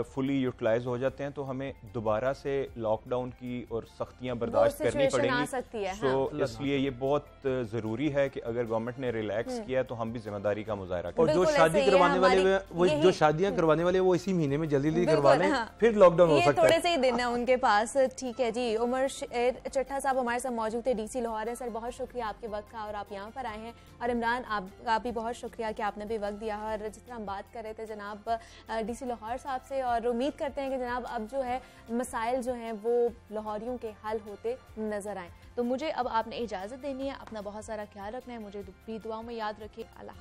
फुली यूटिलाइज हो जाते हैं तो हमें दोबारा से लॉकडाउन की और सख्तियां बर्दाश्त करनी पड़ेंगी। सो इसलिए ये बहुत ज़रूरी है कि अगर गवर्नमेंट ने रिलैक्स किया तो हम भी जिम्मेदारी का मुजाहरा करें। और जो शादी करवाने वाले, वो जो शादियां करवाने वाले वो इसी महीने में जल्दी करवा लें, फिर लॉकडाउन हो सकता है। थोड़े से ही दिन है उनके पास। ठीक है जी, उमर चट्टा साहब हमारे साथ मौजूद थे, DC लाहौर है। सर बहुत शुक्रिया आपके वक्त का और आप यहाँ पर आए हैं। और इमरान, आपका भी बहुत शुक्रिया कि आपने भी वक्त दिया। और जिस तरह हम बात कर रहे थे जनाब DC लाहौर साहब से, और उम्मीद करते हैं कि जनाब अब जो है मसाइल जो हैं वो लाहौरियों के हल होते नजर आए। तो मुझे अब आपने इजाज़त देनी है, अपना बहुत सारा ख्याल रखना है, मुझे भी दुआओं में याद रखिए। अल्लाह।